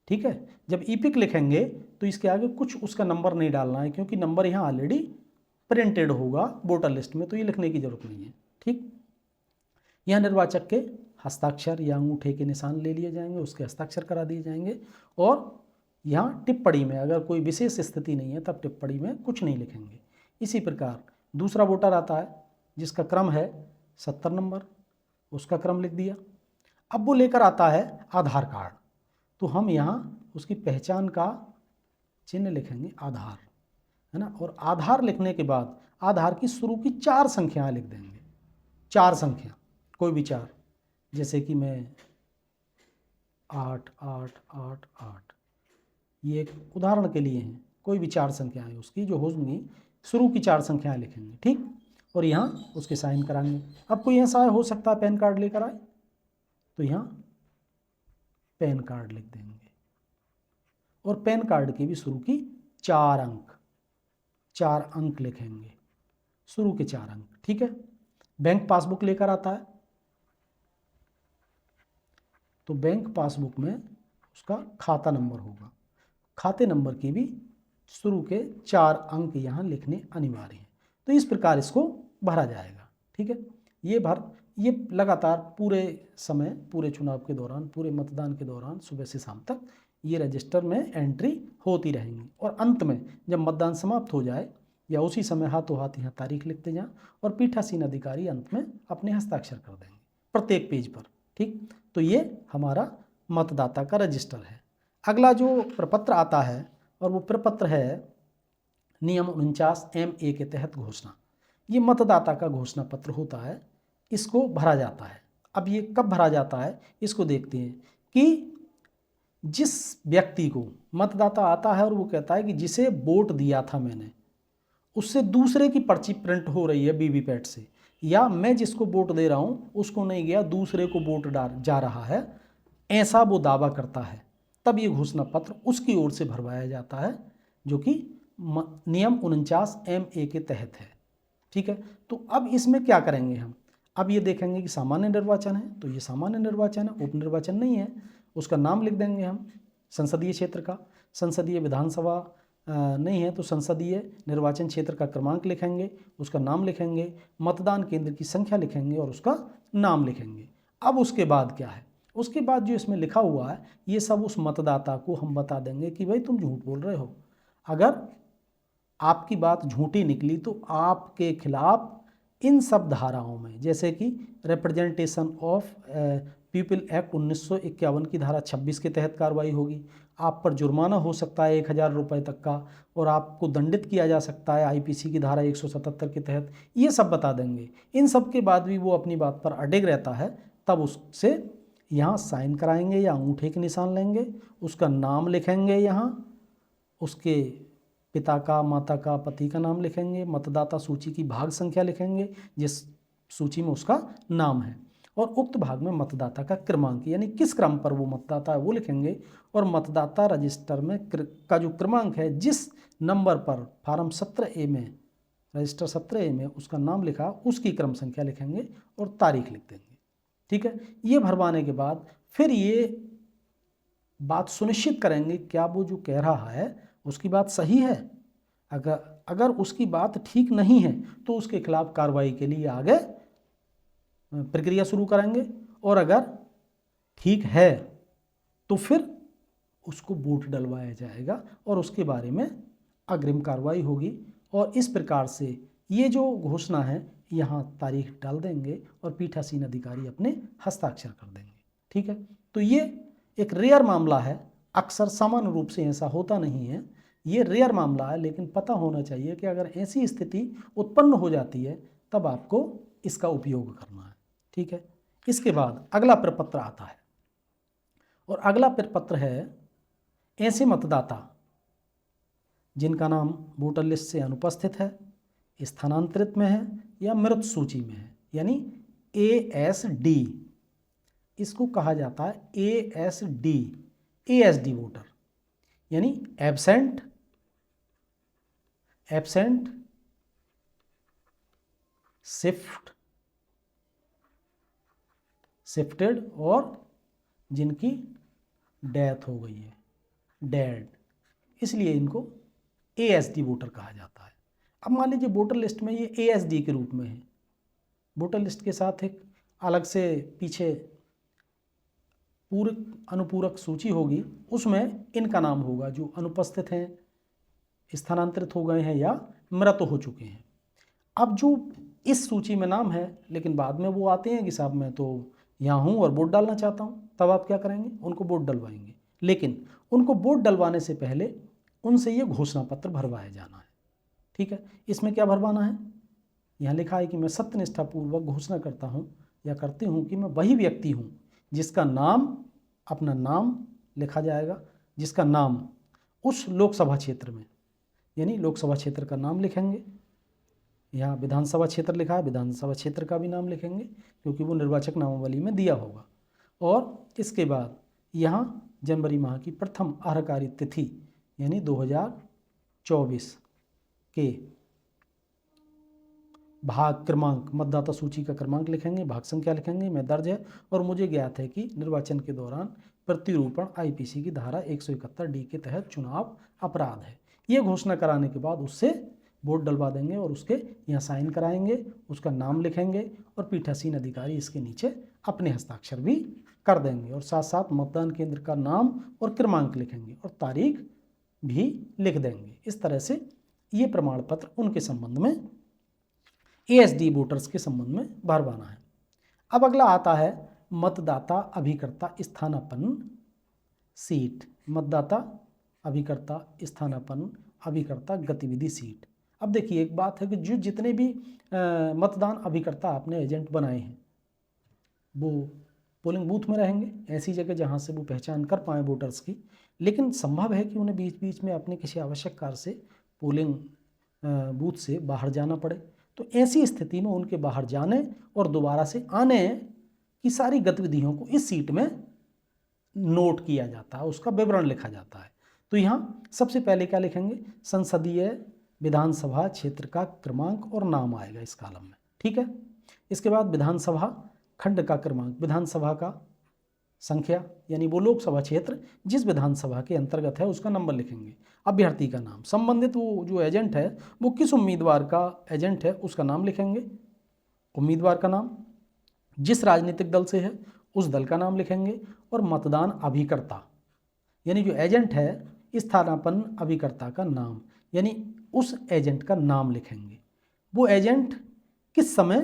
ठीक है, जब ई पिक लिखेंगे तो इसके आगे कुछ उसका नंबर नहीं डालना है, क्योंकि नंबर यहाँ ऑलरेडी प्रिंटेड होगा वोटर लिस्ट में, तो ये लिखने की जरूरत नहीं है। ठीक, यहाँ निर्वाचक के हस्ताक्षर या अंगूठे के निशान ले लिए जाएंगे, उसके हस्ताक्षर करा दिए जाएंगे। और यहाँ टिप्पणी में अगर कोई विशेष स्थिति नहीं है तब टिप्पणी में कुछ नहीं लिखेंगे। इसी प्रकार दूसरा वोटर आता है जिसका क्रम है 70 नंबर, उसका क्रम लिख दिया। अब वो लेकर आता है आधार कार्ड, तो हम यहाँ उसकी पहचान का चिन्ह लिखेंगे आधार, है ना। और आधार लिखने के बाद आधार की शुरू की 4 संख्याएं लिख देंगे, 4 संख्या, कोई भी 4, जैसे कि मैं 8 8 8 8, ये एक उदाहरण के लिए हैं, कोई भी 4 संख्याएं उसकी जो होंगी शुरू की 4 संख्याएं लिखेंगे। ठीक, और यहाँ उसके साइन कराएंगे। अब कोई ऐसा हो सकता है पैन कार्ड लेकर आए, तो यहाँ पैन कार्ड लिख देंगे। और पैन कार्ड के भी शुरू की 4 अंक लिखेंगे, शुरू के 4 अंक। ठीक है, बैंक पासबुक लेकर आता है तो बैंक पासबुक में उसका खाता नंबर होगा, खाते नंबर की भी शुरू के 4 अंक यहाँ लिखने अनिवार्य हैं। तो इस प्रकार इसको भरा जाएगा। ठीक है, ये लगातार पूरे समय, पूरे चुनाव के दौरान, पूरे मतदान के दौरान सुबह से शाम तक ये रजिस्टर में एंट्री होती रहेंगी। और अंत में जब मतदान समाप्त हो जाए या उसी समय हाथों हाथ यहाँ तारीख लिखते जाएं और पीठासीन अधिकारी अंत में अपने हस्ताक्षर कर देंगे प्रत्येक पेज पर। ठीक, तो ये हमारा मतदाता का रजिस्टर है। अगला जो प्रपत्र आता है और वो प्रपत्र है नियम 49MA के तहत घोषणा। ये मतदाता का घोषणा पत्र होता है, इसको भरा जाता है। अब ये कब भरा जाता है इसको देखते हैं कि जिस व्यक्ति को मतदाता आता है और वो कहता है कि जिसे वोट दिया था मैंने, उससे दूसरे की पर्ची प्रिंट हो रही है वीवीपैट से, या मैं जिसको वोट दे रहा हूँ उसको नहीं गया, दूसरे को वोट जा रहा है, ऐसा वो दावा करता है, तब ये घोषणा पत्र उसकी ओर से भरवाया जाता है, जो कि नियम 49MA के तहत है। ठीक है, तो अब इसमें क्या करेंगे हम, अब ये देखेंगे कि सामान्य निर्वाचन है तो ये सामान्य निर्वाचन है, उप निर्वाचन नहीं है, उसका नाम लिख देंगे हम संसदीय क्षेत्र का। संसदीय विधानसभा नहीं है तो संसदीय निर्वाचन क्षेत्र का क्रमांक लिखेंगे, उसका नाम लिखेंगे, मतदान केंद्र की संख्या लिखेंगे और उसका नाम लिखेंगे। अब उसके बाद क्या है, उसके बाद जो इसमें लिखा हुआ है ये सब उस मतदाता को हम बता देंगे कि भाई तुम झूठ बोल रहे हो। अगर आपकी बात झूठी निकली तो आपके खिलाफ इन सब धाराओं में, जैसे कि रिप्रेजेंटेशन ऑफ पीपल एक्ट 1951 की धारा 26 के तहत कार्रवाई होगी, आप पर जुर्माना हो सकता है 1000 रुपये तक का, और आपको दंडित किया जा सकता है IPC की धारा 177 के तहत, ये सब बता देंगे। इन सब के बाद भी वो अपनी बात पर अडिग रहता है, तब उससे यहाँ साइन कराएंगे या अंगूठे के निशान लेंगे, उसका नाम लिखेंगे, यहाँ उसके पिता का, माता का, पति का नाम लिखेंगे। मतदाता सूची की भाग संख्या लिखेंगे, जिस सूची में उसका नाम है, और उक्त भाग में मतदाता का क्रमांक यानी किस क्रम पर वो मतदाता है वो लिखेंगे। और मतदाता रजिस्टर में का जो क्रमांक है, जिस नंबर पर फॉर्म 17A में, रजिस्टर 17A में उसका नाम लिखा, उसकी क्रम संख्या लिखेंगे और तारीख लिख देंगे। ठीक है, ये भरवाने के बाद फिर ये बात सुनिश्चित करेंगे क्या वो जो कह रहा है उसकी बात सही है। अगर उसकी बात ठीक नहीं है तो उसके खिलाफ कार्रवाई के लिए आगे प्रक्रिया शुरू करेंगे, और अगर ठीक है तो फिर उसको वोट डलवाया जाएगा और उसके बारे में अग्रिम कार्रवाई होगी। और इस प्रकार से ये जो घोषणा है यहाँ तारीख डाल देंगे और पीठासीन अधिकारी अपने हस्ताक्षर कर देंगे। ठीक है, तो ये एक रेयर मामला है, अक्सर सामान्य रूप से ऐसा होता नहीं है, ये रेयर मामला है, लेकिन पता होना चाहिए कि अगर ऐसी स्थिति उत्पन्न हो जाती है तब आपको इसका उपयोग करना है। ठीक है, इसके बाद अगला प्रपत्र आता है, और अगला प्रपत्र है ऐसे मतदाता जिनका नाम वोटर लिस्ट से अनुपस्थित है, स्थानांतरित में है या मृत सूची में है, यानी ASD, इसको कहा जाता है ASD वोटर, यानी एब्सेंट, शिफ्टेड और जिनकी डेथ हो गई है, डेड, इसलिए इनको ASD वोटर कहा जाता है। अब मान लीजिए वोटर लिस्ट में ये ASD के रूप में है, वोटर लिस्ट के साथ एक अलग से पीछे पूरक अनुपूरक सूची होगी, उसमें इनका नाम होगा जो अनुपस्थित हैं, स्थानांतरित हो गए हैं या मृत हो चुके हैं। अब जो इस सूची में नाम है लेकिन बाद में वो आते हैं कि साहब मैं तो यहाँ हूँ और वोट डालना चाहता हूँ, तब आप क्या करेंगे, उनको वोट डलवाएंगे। लेकिन उनको वोट डलवाने से पहले उनसे ये घोषणा पत्र भरवाया जाना है। ठीक है, इसमें क्या भरवाना है, यहाँ लिखा है कि मैं सत्यनिष्ठापूर्वक घोषणा करता हूँ या करती हूँ कि मैं वही व्यक्ति हूँ जिसका नाम, अपना नाम लिखा जाएगा, जिसका नाम उस लोकसभा क्षेत्र में, यानी लोकसभा क्षेत्र का नाम लिखेंगे। यहाँ विधानसभा क्षेत्र लिखा है, विधानसभा क्षेत्र का भी नाम लिखेंगे क्योंकि वो निर्वाचक नामावली में दिया होगा। और इसके बाद यहाँ जनवरी माह की प्रथम आहारकारी तिथि यानी 2024 के भाग क्रमांक, मतदाता सूची का क्रमांक लिखेंगे, भाग संख्या लिखेंगे, मैं दर्ज है और मुझे ज्ञात है कि निर्वाचन के दौरान प्रतिरूपण IPC की धारा 171D के तहत चुनाव अपराध है। ये घोषणा कराने के बाद उससे वोट डलवा देंगे और उसके यहाँ साइन कराएंगे, उसका नाम लिखेंगे और पीठासीन अधिकारी इसके नीचे अपने हस्ताक्षर भी कर देंगे और साथ साथ मतदान केंद्र का नाम और क्रमांक लिखेंगे और तारीख भी लिख देंगे। इस तरह से ये प्रमाण पत्र उनके संबंध में, ASD वोटर्स के संबंध में भरवाना है। अब अगला आता है मतदाता अभिकर्ता स्थानापन्न सीट, मतदाता अभिकर्ता स्थानापन्न अभिकर्ता गतिविधि सीट। अब देखिए एक बात है कि जो जितने भी मतदान अभिकर्ता आपने एजेंट बनाए हैं वो पोलिंग बूथ में रहेंगे, ऐसी जगह जहां से वो पहचान कर पाएँ वोटर्स की, लेकिन संभव है कि उन्हें बीच बीच में अपने किसी आवश्यक कार्य से पोलिंग बूथ से बाहर जाना पड़े। तो ऐसी स्थिति में उनके बाहर जाने और दोबारा से आने की सारी गतिविधियों को इस सीट में नोट किया जाता है, उसका विवरण लिखा जाता है। तो यहाँ सबसे पहले क्या लिखेंगे, संसदीय विधानसभा क्षेत्र का क्रमांक और नाम आएगा इस कॉलम में। ठीक है, इसके बाद विधानसभा खंड का क्रमांक, विधानसभा का संख्या यानी वो लोकसभा क्षेत्र जिस विधानसभा के अंतर्गत है उसका नंबर लिखेंगे, अभ्यर्थी का नाम, संबंधित वो जो एजेंट है वो किस उम्मीदवार का एजेंट है उसका नाम लिखेंगे, उम्मीदवार का नाम, जिस राजनीतिक दल से है उस दल का नाम लिखेंगे और मतदान अभिकर्ता यानी जो एजेंट है स्थानापन्न अभिकर्ता का नाम यानी उस एजेंट का नाम लिखेंगे। वो एजेंट किस समय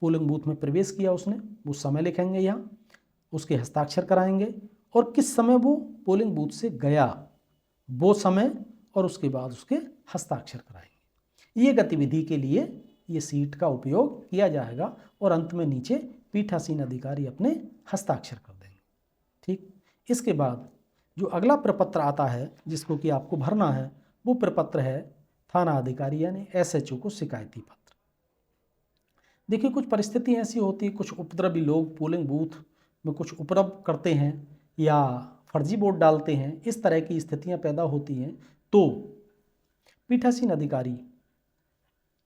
पोलिंग बूथ में प्रवेश किया उसने वो समय लिखेंगे यहाँ, उसके हस्ताक्षर कराएंगे और किस समय वो पोलिंग बूथ से गया वो समय और उसके बाद उसके हस्ताक्षर कराएंगे। ये गतिविधि के लिए ये सीट का उपयोग किया जाएगा और अंत में नीचे पीठासीन अधिकारी अपने हस्ताक्षर कर देंगे। ठीक, इसके बाद जो अगला प्रपत्र आता है जिसको कि आपको भरना है वो प्रपत्र है थाना अधिकारी यानी एसएचओ को शिकायती पत्र। देखिए कुछ परिस्थिति ऐसी होती है, कुछ उपद्रवी लोग पोलिंग बूथ में कुछ उपद्रव करते हैं या फर्जी वोट डालते हैं, इस तरह की स्थितियां पैदा होती हैं, तो पीठासीन अधिकारी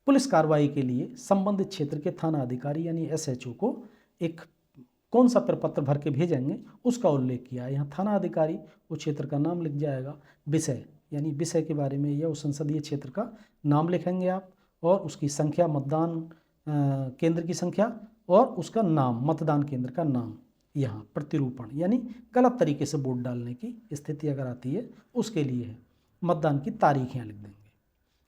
पुलिस कार्रवाई के लिए संबंधित क्षेत्र के थाना अधिकारी यानी एसएचओ को एक कौन सा प्रपत्र भर के भेजेंगे उसका उल्लेख किया है। यहाँ थाना अधिकारी वो क्षेत्र का नाम लिख जाएगा, विषय यानी विषय के बारे में या उस संसदीय क्षेत्र का नाम लिखेंगे आप, और उसकी संख्या, मतदान केंद्र की संख्या और उसका नाम, मतदान केंद्र का नाम। यहाँ प्रतिरूपण यानी गलत तरीके से वोट डालने की स्थिति अगर आती है उसके लिए है। मतदान की तारीख यहाँ लिख देंगे।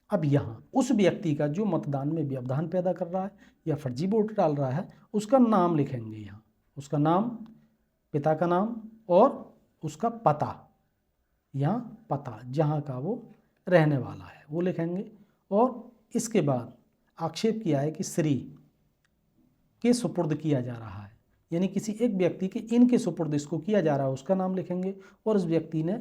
अब यहाँ उस व्यक्ति का जो मतदान में व्यवधान पैदा कर रहा है या फर्जी वोट डाल रहा है उसका नाम लिखेंगे। यहाँ उसका नाम, पिता का नाम और उसका पता, यहाँ पता जहाँ का वो रहने वाला है वो लिखेंगे। और इसके बाद आक्षेप किया है कि श्री के सुपुर्द किया जा रहा है, यानी किसी एक व्यक्ति के इनके सुपुर्द इसको किया जा रहा है उसका नाम लिखेंगे। और उस व्यक्ति ने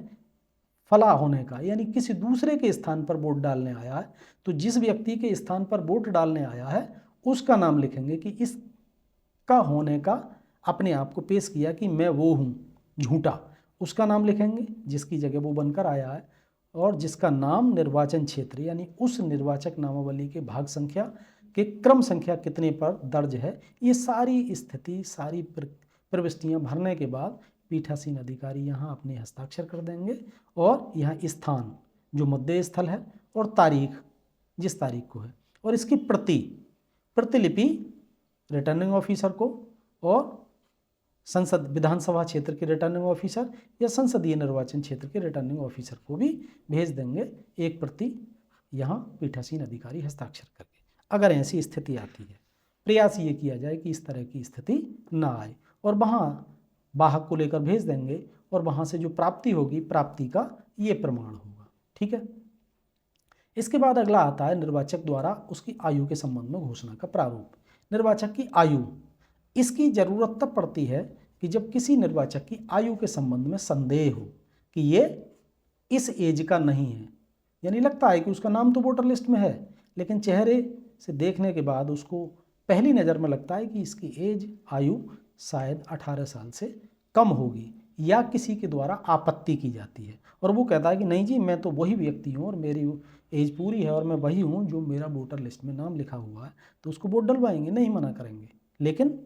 फला होने का यानी किसी दूसरे के स्थान पर वोट डालने आया है, तो जिस व्यक्ति के स्थान पर वोट डालने आया है उसका नाम लिखेंगे कि इसका होने का अपने आप को पेश किया कि मैं वो हूँ झूठा, उसका नाम लिखेंगे जिसकी जगह वो बनकर आया है। और जिसका नाम निर्वाचन क्षेत्र यानी उस निर्वाचक नामावली के भाग संख्या के क्रम संख्या कितने पर दर्ज है, ये सारी स्थिति, सारी प्रविष्टियाँ भरने के बाद पीठासीन अधिकारी यहाँ अपने हस्ताक्षर कर देंगे। और यहाँ स्थान जो मतदेय स्थल है और तारीख जिस तारीख को है, और इसकी प्रतिलिपि रिटर्निंग ऑफिसर को और संसद विधानसभा क्षेत्र के रिटर्निंग ऑफिसर या संसदीय निर्वाचन क्षेत्र के रिटर्निंग ऑफिसर को भी भेज देंगे एक प्रति, यहाँ पीठासीन अधिकारी हस्ताक्षर करके। अगर ऐसी स्थिति आती है, प्रयास ये किया जाए कि इस तरह की स्थिति ना आए, और वहाँ वाहक को लेकर भेज देंगे और वहाँ से जो प्राप्ति होगी प्राप्ति का ये प्रमाण होगा। ठीक है। इसके बाद अगला आता है निर्वाचक द्वारा उसकी आयु के संबंध में घोषणा का प्रारूप। निर्वाचक की आयु, इसकी जरूरत तब पड़ती है कि जब किसी निर्वाचक की आयु के संबंध में संदेह हो कि ये इस एज का नहीं है, यानी लगता है कि उसका नाम तो वोटर लिस्ट में है लेकिन चेहरे से देखने के बाद उसको पहली नज़र में लगता है कि इसकी एज, आयु शायद 18 साल से कम होगी, या किसी के द्वारा आपत्ति की जाती है और वो कहता है कि नहीं जी मैं तो वही व्यक्ति हूँ और मेरी एज पूरी है और मैं वही हूँ जो मेरा वोटर लिस्ट में नाम लिखा हुआ है, तो उसको वोट डलवाएंगे, नहीं मना करेंगे, लेकिन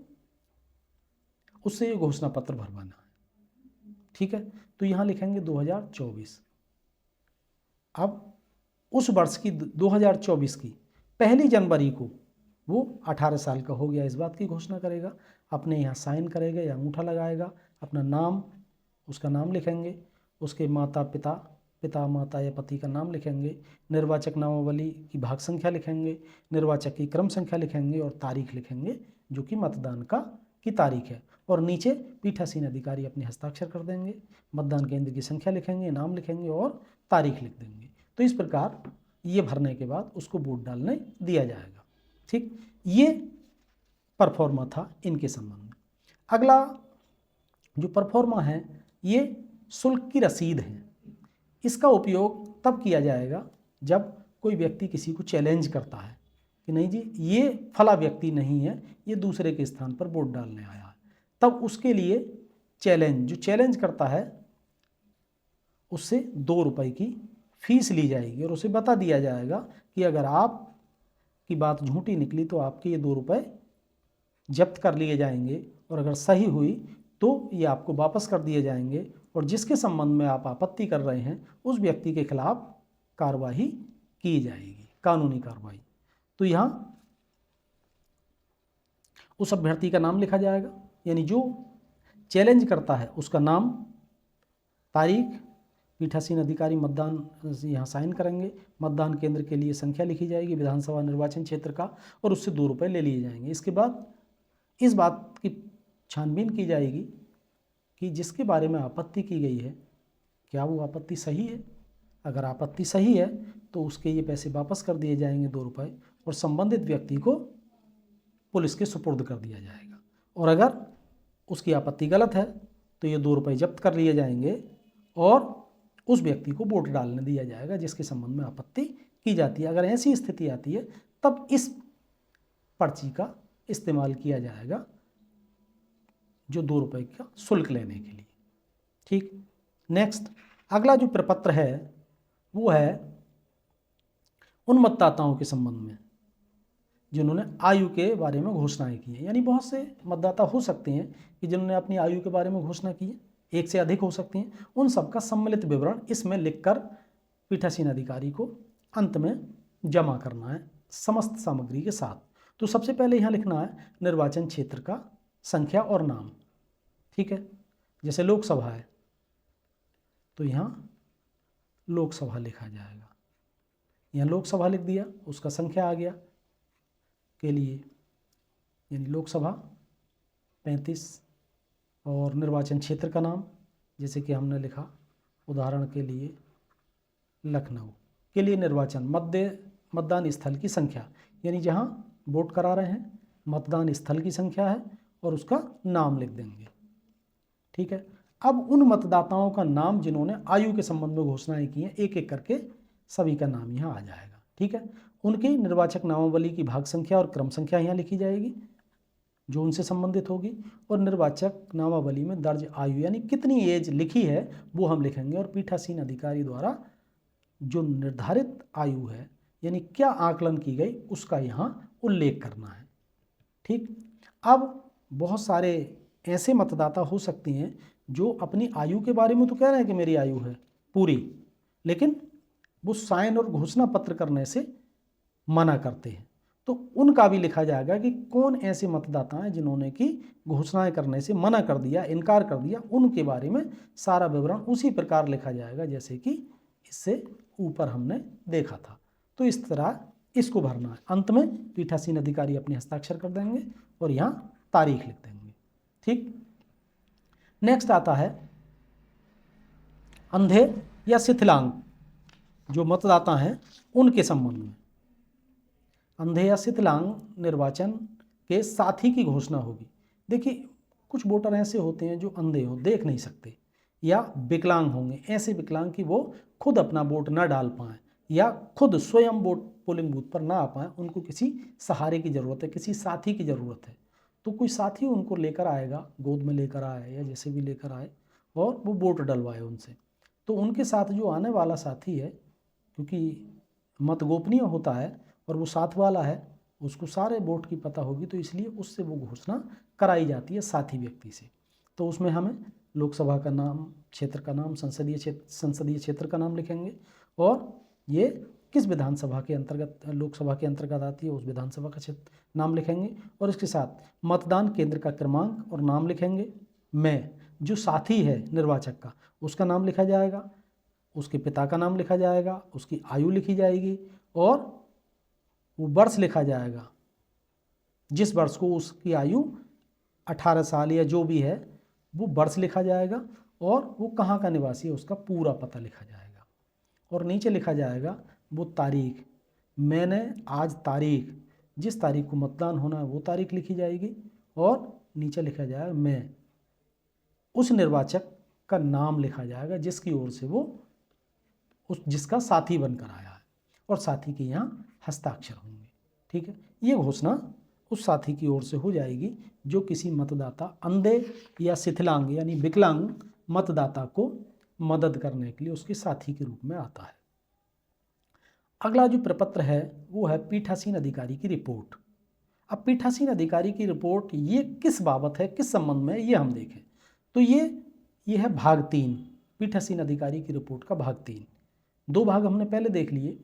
उससे ये घोषणा पत्र भरवाना है। ठीक है। तो यहाँ लिखेंगे 2024। अब उस वर्ष की 2024 की 1 जनवरी को वो 18 साल का हो गया इस बात की घोषणा करेगा, अपने यहाँ साइन करेगा या अंगूठा लगाएगा, अपना नाम, उसका नाम लिखेंगे, उसके माता पिता माता या पति का नाम लिखेंगे, निर्वाचक नामावली की भाग संख्या लिखेंगे, निर्वाचक की क्रम संख्या लिखेंगे और तारीख लिखेंगे जो कि मतदान की तारीख है। और नीचे पीठासीन अधिकारी अपने हस्ताक्षर कर देंगे, मतदान केंद्र की संख्या लिखेंगे, नाम लिखेंगे और तारीख लिख देंगे। तो इस प्रकार ये भरने के बाद उसको वोट डालने दिया जाएगा। ठीक, ये परफॉर्मा था इनके संबंध में। अगला जो परफॉर्मा है ये शुल्क की रसीद है। इसका उपयोग तब किया जाएगा जब कोई व्यक्ति किसी को चैलेंज करता है कि नहीं जी ये फला व्यक्ति नहीं है, ये दूसरे के स्थान पर वोट डालने आया है, तब उसके लिए जो चैलेंज करता है उससे 2 रुपये की फीस ली जाएगी और उसे बता दिया जाएगा कि अगर आपकी बात झूठी निकली तो आपके ये 2 रुपये जब्त कर लिए जाएंगे और अगर सही हुई तो ये आपको वापस कर दिए जाएंगे और जिसके संबंध में आप आपत्ति कर रहे हैं उस व्यक्ति के खिलाफ कार्रवाई की जाएगी, कानूनी कार्रवाई। तो यहाँ उस अभ्यर्थी का नाम लिखा जाएगा, यानी जो चैलेंज करता है उसका नाम, तारीख, पीठासीन अधिकारी मतदान यहाँ साइन करेंगे, मतदान केंद्र के लिए संख्या लिखी जाएगी विधानसभा निर्वाचन क्षेत्र का और उससे 2 रुपये ले लिए जाएंगे। इसके बाद इस बात की छानबीन की जाएगी कि जिसके बारे में आपत्ति की गई है क्या वो आपत्ति सही है। अगर आपत्ति सही है तो उसके ये पैसे वापस कर दिए जाएंगे 2 रुपये और संबंधित व्यक्ति को पुलिस के सुपुर्द कर दिया जाएगा। और अगर उसकी आपत्ति गलत है तो ये 2 रुपये जब्त कर लिए जाएंगे और उस व्यक्ति को वोट डालने दिया जाएगा जिसके संबंध में आपत्ति की जाती है। अगर ऐसी स्थिति आती है तब इस पर्ची का इस्तेमाल किया जाएगा, जो 2 रुपये का शुल्क लेने के लिए। ठीक, नेक्स्ट अगला जो प्रपत्र है वो है उन मतदाताओं के संबंध में जिन्होंने आयु के बारे में घोषणाएं की हैं। यानी बहुत से मतदाता हो सकते हैं कि जिन्होंने अपनी आयु के बारे में घोषणा की है, एक से अधिक हो सकती हैं। उन सबका सम्मिलित विवरण इसमें लिखकर पीठासीन अधिकारी को अंत में जमा करना है समस्त सामग्री के साथ। तो सबसे पहले यहाँ लिखना है निर्वाचन क्षेत्र का संख्या और नाम। ठीक है, जैसे लोकसभा है तो यहाँ लोकसभा लिखा जाएगा। यहाँ लोकसभा लिख दिया, उसका संख्या आ गया के लिए, यानी लोकसभा 35, और निर्वाचन क्षेत्र का नाम जैसे कि हमने लिखा उदाहरण के लिए लखनऊ के लिए निर्वाचन मतदान स्थल की संख्या, यानी जहाँ वोट करा रहे हैं मतदान स्थल की संख्या है और उसका नाम लिख देंगे। ठीक है, अब उन मतदाताओं का नाम जिन्होंने आयु के संबंध में घोषणाएं की हैं, एक एक करके सभी का नाम यहाँ आ जाएगा। ठीक है, उनकी निर्वाचक नामावली की भाग संख्या और क्रम संख्या यहाँ लिखी जाएगी जो उनसे संबंधित होगी, और निर्वाचक नामावली में दर्ज आयु यानी कितनी एज लिखी है वो हम लिखेंगे, और पीठासीन अधिकारी द्वारा जो निर्धारित आयु है यानी क्या आकलन की गई उसका यहाँ उल्लेख करना है। ठीक, अब बहुत सारे ऐसे मतदाता हो सकते हैं जो अपनी आयु के बारे में तो कह रहे हैं कि मेरी आयु है पूरी, लेकिन वो साइन और घोषणा पत्र करने से मना करते हैं। तो उनका भी लिखा जाएगा कि कौन ऐसे मतदाता हैं जिन्होंने कि घोषणाएं करने से मना कर दिया, इनकार कर दिया, उनके बारे में सारा विवरण उसी प्रकार लिखा जाएगा जैसे कि इससे ऊपर हमने देखा था। तो इस तरह इसको भरना है। अंत में पीठासीन अधिकारी अपने हस्ताक्षर कर देंगे और यहाँ तारीख लिख देंगे। ठीक, नेक्स्ट आता है अंधे या शिथिलांग जो मतदाता हैं उनके संबंध में। अंधे या शिथिलांग निर्वाचन के साथी की घोषणा होगी। देखिए, कुछ वोटर ऐसे होते हैं जो अंधे हो, देख नहीं सकते, या विकलांग होंगे, ऐसे विकलांग कि वो खुद अपना वोट ना डाल पाएँ या खुद स्वयं वोट पोलिंग बूथ पर ना आ पाएँ, उनको किसी सहारे की ज़रूरत है, किसी साथी की ज़रूरत है। तो कोई साथी उनको लेकर आएगा, गोद में लेकर आए या जैसे भी लेकर आए, और वो वोट डलवाए उनसे। तो उनके साथ जो आने वाला साथी है, क्योंकि मत गोपनीय होता है और वो साथ वाला है, उसको सारे वोट की पता होगी, तो इसलिए उससे वो घोषणा कराई जाती है साथी व्यक्ति से। तो उसमें हमें लोकसभा का नाम, क्षेत्र का नाम, संसदीय क्षेत्र का नाम लिखेंगे, और ये किस विधानसभा के अंतर्गत, लोकसभा के अंतर्गत आती है उस विधानसभा का क्षेत्र नाम लिखेंगे, और इसके साथ मतदान केंद्र का क्रमांक और नाम लिखेंगे। में जो साथी है निर्वाचक का उसका नाम लिखा जाएगा, उसके पिता का नाम लिखा जाएगा, उसकी आयु लिखी जाएगी, और वो वर्ष लिखा जाएगा, जिस वर्ष को उसकी आयु 18 साल या जो भी है वो वर्ष लिखा जाएगा, और वो कहाँ का निवासी है उसका पूरा पता लिखा जाएगा, और नीचे लिखा जाएगा वो तारीख। मैंने आज तारीख, जिस तारीख को मतदान होना है वो तारीख लिखी जाएगी, और नीचे लिखा जाएगा मैं, उस निर्वाचक का नाम लिखा जाएगा जिसकी ओर से वो जिसका साथी बनकर आया है, और साथी के यहाँ हस्ताक्षर होंगे। ठीक है, ये घोषणा उस साथी की ओर से हो जाएगी जो किसी मतदाता अंधे या शिथिलांग यानी विकलांग मतदाता को मदद करने के लिए उसके साथी के रूप में आता है। अगला जो प्रपत्र है वो है पीठासीन अधिकारी की रिपोर्ट। अब पीठासीन अधिकारी की रिपोर्ट ये किस बाबत है, किस संबंध में है, ये हम देखें। तो ये है भाग 3, पीठासीन अधिकारी की रिपोर्ट का भाग 3। 2 भाग हमने पहले देख लिए,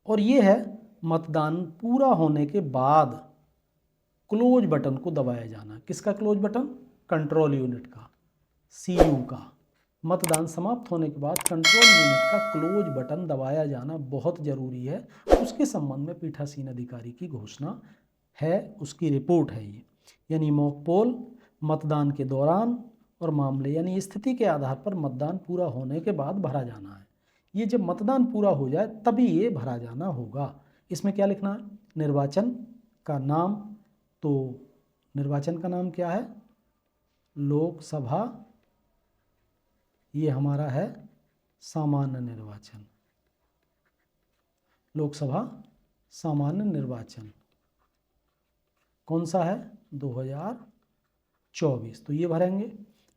और ये है मतदान पूरा होने के बाद क्लोज बटन को दबाया जाना। किसका क्लोज बटन? कंट्रोल यूनिट का, सीयू का। मतदान समाप्त होने के बाद कंट्रोल यूनिट का क्लोज बटन दबाया जाना बहुत ज़रूरी है। उसके संबंध में पीठासीन अधिकारी की घोषणा है, उसकी रिपोर्ट है ये। यानी मॉक पोल मतदान के दौरान और मामले यानी स्थिति के आधार पर मतदान पूरा होने के बाद भरा जाना है। ये जब मतदान पूरा हो जाए तभी ये भरा जाना होगा। इसमें क्या लिखना है? निर्वाचन का नाम। तो निर्वाचन का नाम क्या है? लोकसभा ये हमारा है सामान्य निर्वाचन, लोकसभा सामान्य निर्वाचन कौन सा है 2024, तो ये भरेंगे।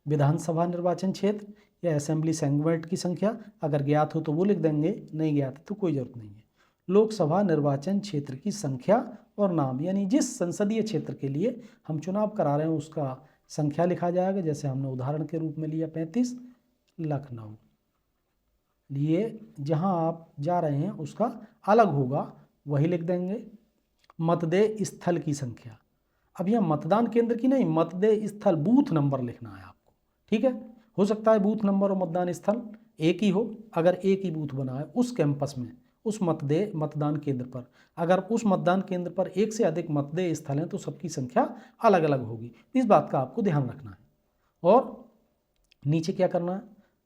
विधानसभा निर्वाचन क्षेत्र या असेंबली सेगमेंट की संख्या अगर ज्ञात हो तो वो लिख देंगे, नहीं ज्ञात तो कोई ज़रूरत नहीं है। लोकसभा निर्वाचन क्षेत्र की संख्या और नाम, यानी जिस संसदीय क्षेत्र के लिए हम चुनाव करा रहे हैं उसका संख्या लिखा जाएगा। जैसे हमने उदाहरण के रूप में लिया 35 लखनऊ, लिए जहां आप जा रहे हैं उसका अलग होगा, वही लिख देंगे। मतदेय स्थल की संख्या, अब यह मतदान केंद्र की नहीं, मतदेय स्थल बूथ नंबर लिखना है आपको, ठीक है। हो सकता है बूथ नंबर और मतदान स्थल एक ही हो, अगर एक ही बूथ बना है उस कैंपस में, उस मतदान केंद्र पर, अगर उस मतदान केंद्र पर एक से अधिक मतदेय स्थल हैं तो सबकी संख्या अलग अलग होगी। इस बात का आपको ध्यान रखना है। और नीचे क्या करना है,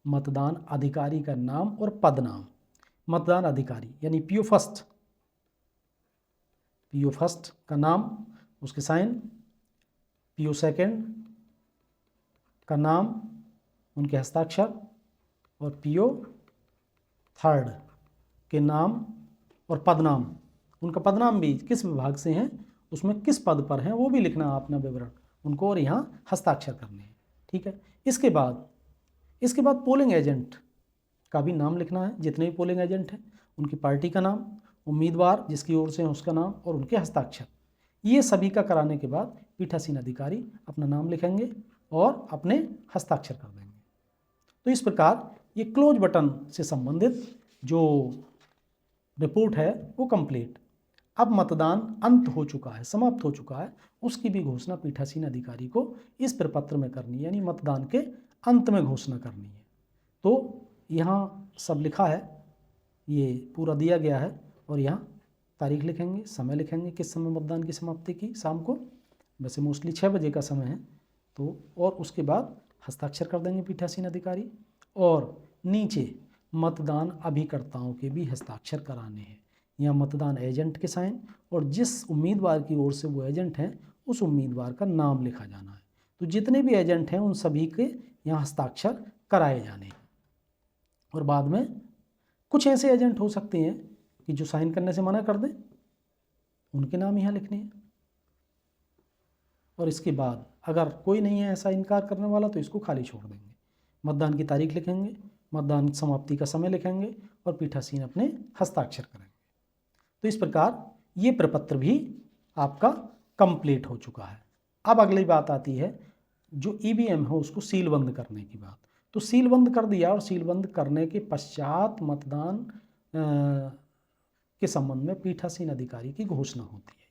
मतदान अधिकारी का नाम और पद नाम। मतदान अधिकारी यानी पीओ फर्स्ट का नाम, उसके साइन, पीओ सेकंड का नाम, उनके हस्ताक्षर, और पीओ थर्ड के नाम और पदनाम, उनका पदनाम भी किस विभाग से हैं, उसमें किस पद पर हैं वो भी लिखना है अपना विवरण उनको, और यहाँ हस्ताक्षर करने हैं, ठीक है। इसके बाद पोलिंग एजेंट का भी नाम लिखना है, जितने भी पोलिंग एजेंट हैं उनकी पार्टी का नाम, उम्मीदवार जिसकी ओर से है उसका नाम और उनके हस्ताक्षर। ये सभी का कराने के बाद पीठासीन अधिकारी अपना नाम लिखेंगे और अपने हस्ताक्षर कर देंगे। तो इस प्रकार ये क्लोज बटन से संबंधित जो रिपोर्ट है वो कंप्लीट। अब मतदान अंत हो चुका है, समाप्त हो चुका है, उसकी भी घोषणा पीठासीन अधिकारी को इस प्रपत्र में करनी है, यानी मतदान के अंत में घोषणा करनी है। तो यहाँ सब लिखा है, ये पूरा दिया गया है, और यहाँ तारीख लिखेंगे, समय लिखेंगे, किस समय मतदान की समाप्ति की, शाम को, वैसे मोस्टली 6 बजे का समय है, तो और उसके बाद हस्ताक्षर कर देंगे पीठासीन अधिकारी, और नीचे मतदान अभिकर्ताओं के भी हस्ताक्षर कराने हैं, या मतदान एजेंट के साइन, और जिस उम्मीदवार की ओर से वो एजेंट हैं उस उम्मीदवार का नाम लिखा जाना है। तो जितने भी एजेंट हैं उन सभी के यहाँ हस्ताक्षर कराए जाने हैं। और बाद में कुछ ऐसे एजेंट हो सकते हैं कि जो साइन करने से मना कर दें, उनके नाम यहाँ लिखने हैं। और इसके बाद अगर कोई नहीं है ऐसा इनकार करने वाला तो इसको खाली छोड़ देंगे। मतदान की तारीख लिखेंगे, मतदान समाप्ति का समय लिखेंगे और पीठासीन अपने हस्ताक्षर करेंगे। तो इस प्रकार ये प्रपत्र भी आपका कंप्लीट हो चुका है। अब अगली बात आती है जो ईवीएम है उसको सीलबंद करने की बात। तो सीलबंद कर दिया, और सीलबंद करने के पश्चात मतदान के संबंध में पीठासीन अधिकारी की घोषणा होती है।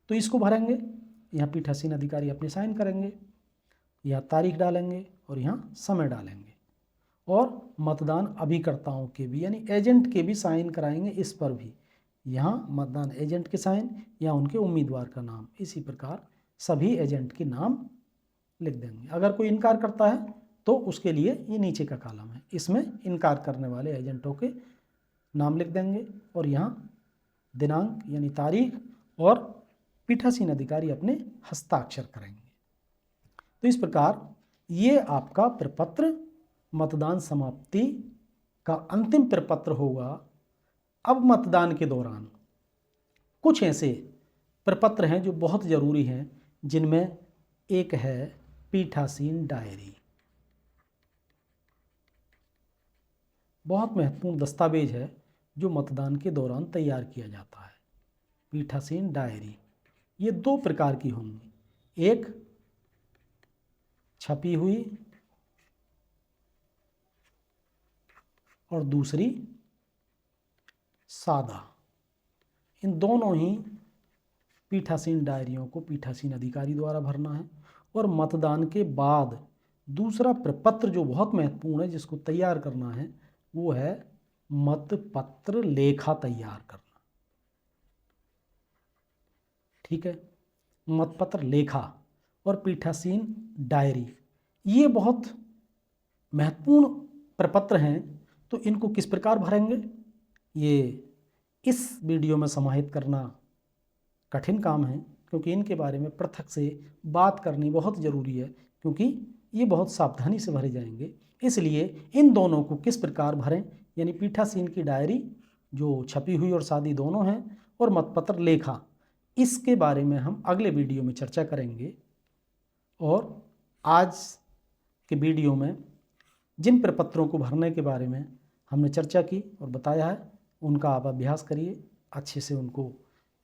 तो इसको भरेंगे, यहाँ पीठासीन अधिकारी अपने साइन करेंगे, यहाँ तारीख डालेंगे और यहाँ समय डालेंगे, और मतदान अभिकर्ताओं के भी यानी एजेंट के भी साइन कराएंगे इस पर भी, यहाँ मतदान एजेंट के साइन या उनके उम्मीदवार का नाम, इसी प्रकार सभी एजेंट के नाम लिख देंगे। अगर कोई इनकार करता है तो उसके लिए ये नीचे का कॉलम है, इसमें इनकार करने वाले एजेंटों के नाम लिख देंगे, और यहाँ दिनांक यानी तारीख और पीठासीन अधिकारी अपने हस्ताक्षर करेंगे। तो इस प्रकार ये आपका प्रपत्र मतदान समाप्ति का अंतिम प्रपत्र होगा। अब मतदान के दौरान कुछ ऐसे प्रपत्र हैं जो बहुत ज़रूरी हैं, जिनमें एक है पीठासीन डायरी। बहुत महत्वपूर्ण दस्तावेज है जो मतदान के दौरान तैयार किया जाता है। पीठासीन डायरी ये 2 प्रकार की होंगी, एक छपी हुई और दूसरी सादा। इन दोनों ही पीठासीन डायरियों को पीठासीन अधिकारी द्वारा भरना है। और मतदान के बाद दूसरा प्रपत्र जो बहुत महत्वपूर्ण है जिसको तैयार करना है वो है मतपत्र लेखा तैयार करना। ठीक है, मतपत्र लेखा और पीठासीन डायरी ये बहुत महत्वपूर्ण प्रपत्र हैं। तो इनको किस प्रकार भरेंगे ये इस वीडियो में समाहित करना कठिन काम है, क्योंकि इनके बारे में पृथक से बात करनी बहुत ज़रूरी है, क्योंकि ये बहुत सावधानी से भरे जाएंगे। इसलिए इन दोनों को किस प्रकार भरें, यानी पीठासीन की डायरी जो छपी हुई और सादी दोनों हैं, और मतपत्र लेखा, इसके बारे में हम अगले वीडियो में चर्चा करेंगे। और आज के वीडियो में जिन प्रपत्रों को भरने के बारे में हमने चर्चा की और बताया है, उनका आप अभ्यास करिए, अच्छे से उनको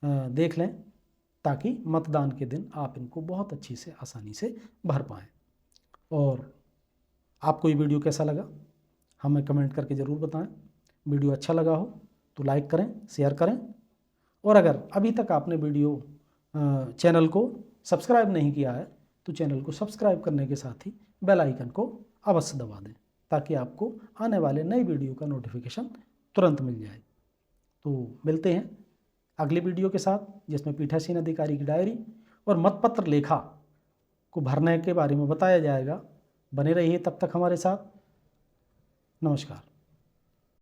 देख लें, ताकि मतदान के दिन आप इनको बहुत अच्छी से आसानी से भर पाएँ। और आपको ये वीडियो कैसा लगा हमें कमेंट करके ज़रूर बताएं। वीडियो अच्छा लगा हो तो लाइक करें, शेयर करें, और अगर अभी तक आपने चैनल को सब्सक्राइब नहीं किया है तो चैनल को सब्सक्राइब करने के साथ ही बेल आइकन को अवश्य दबा दें, ताकि आपको आने वाले नए वीडियो का नोटिफिकेशन तुरंत मिल जाए। तो मिलते हैं अगले वीडियो के साथ, जिसमें पीठासीन अधिकारी की डायरी और मतपत्र लेखा को भरने के बारे में बताया जाएगा। बने रहिए तब तक हमारे साथ। नमस्कार।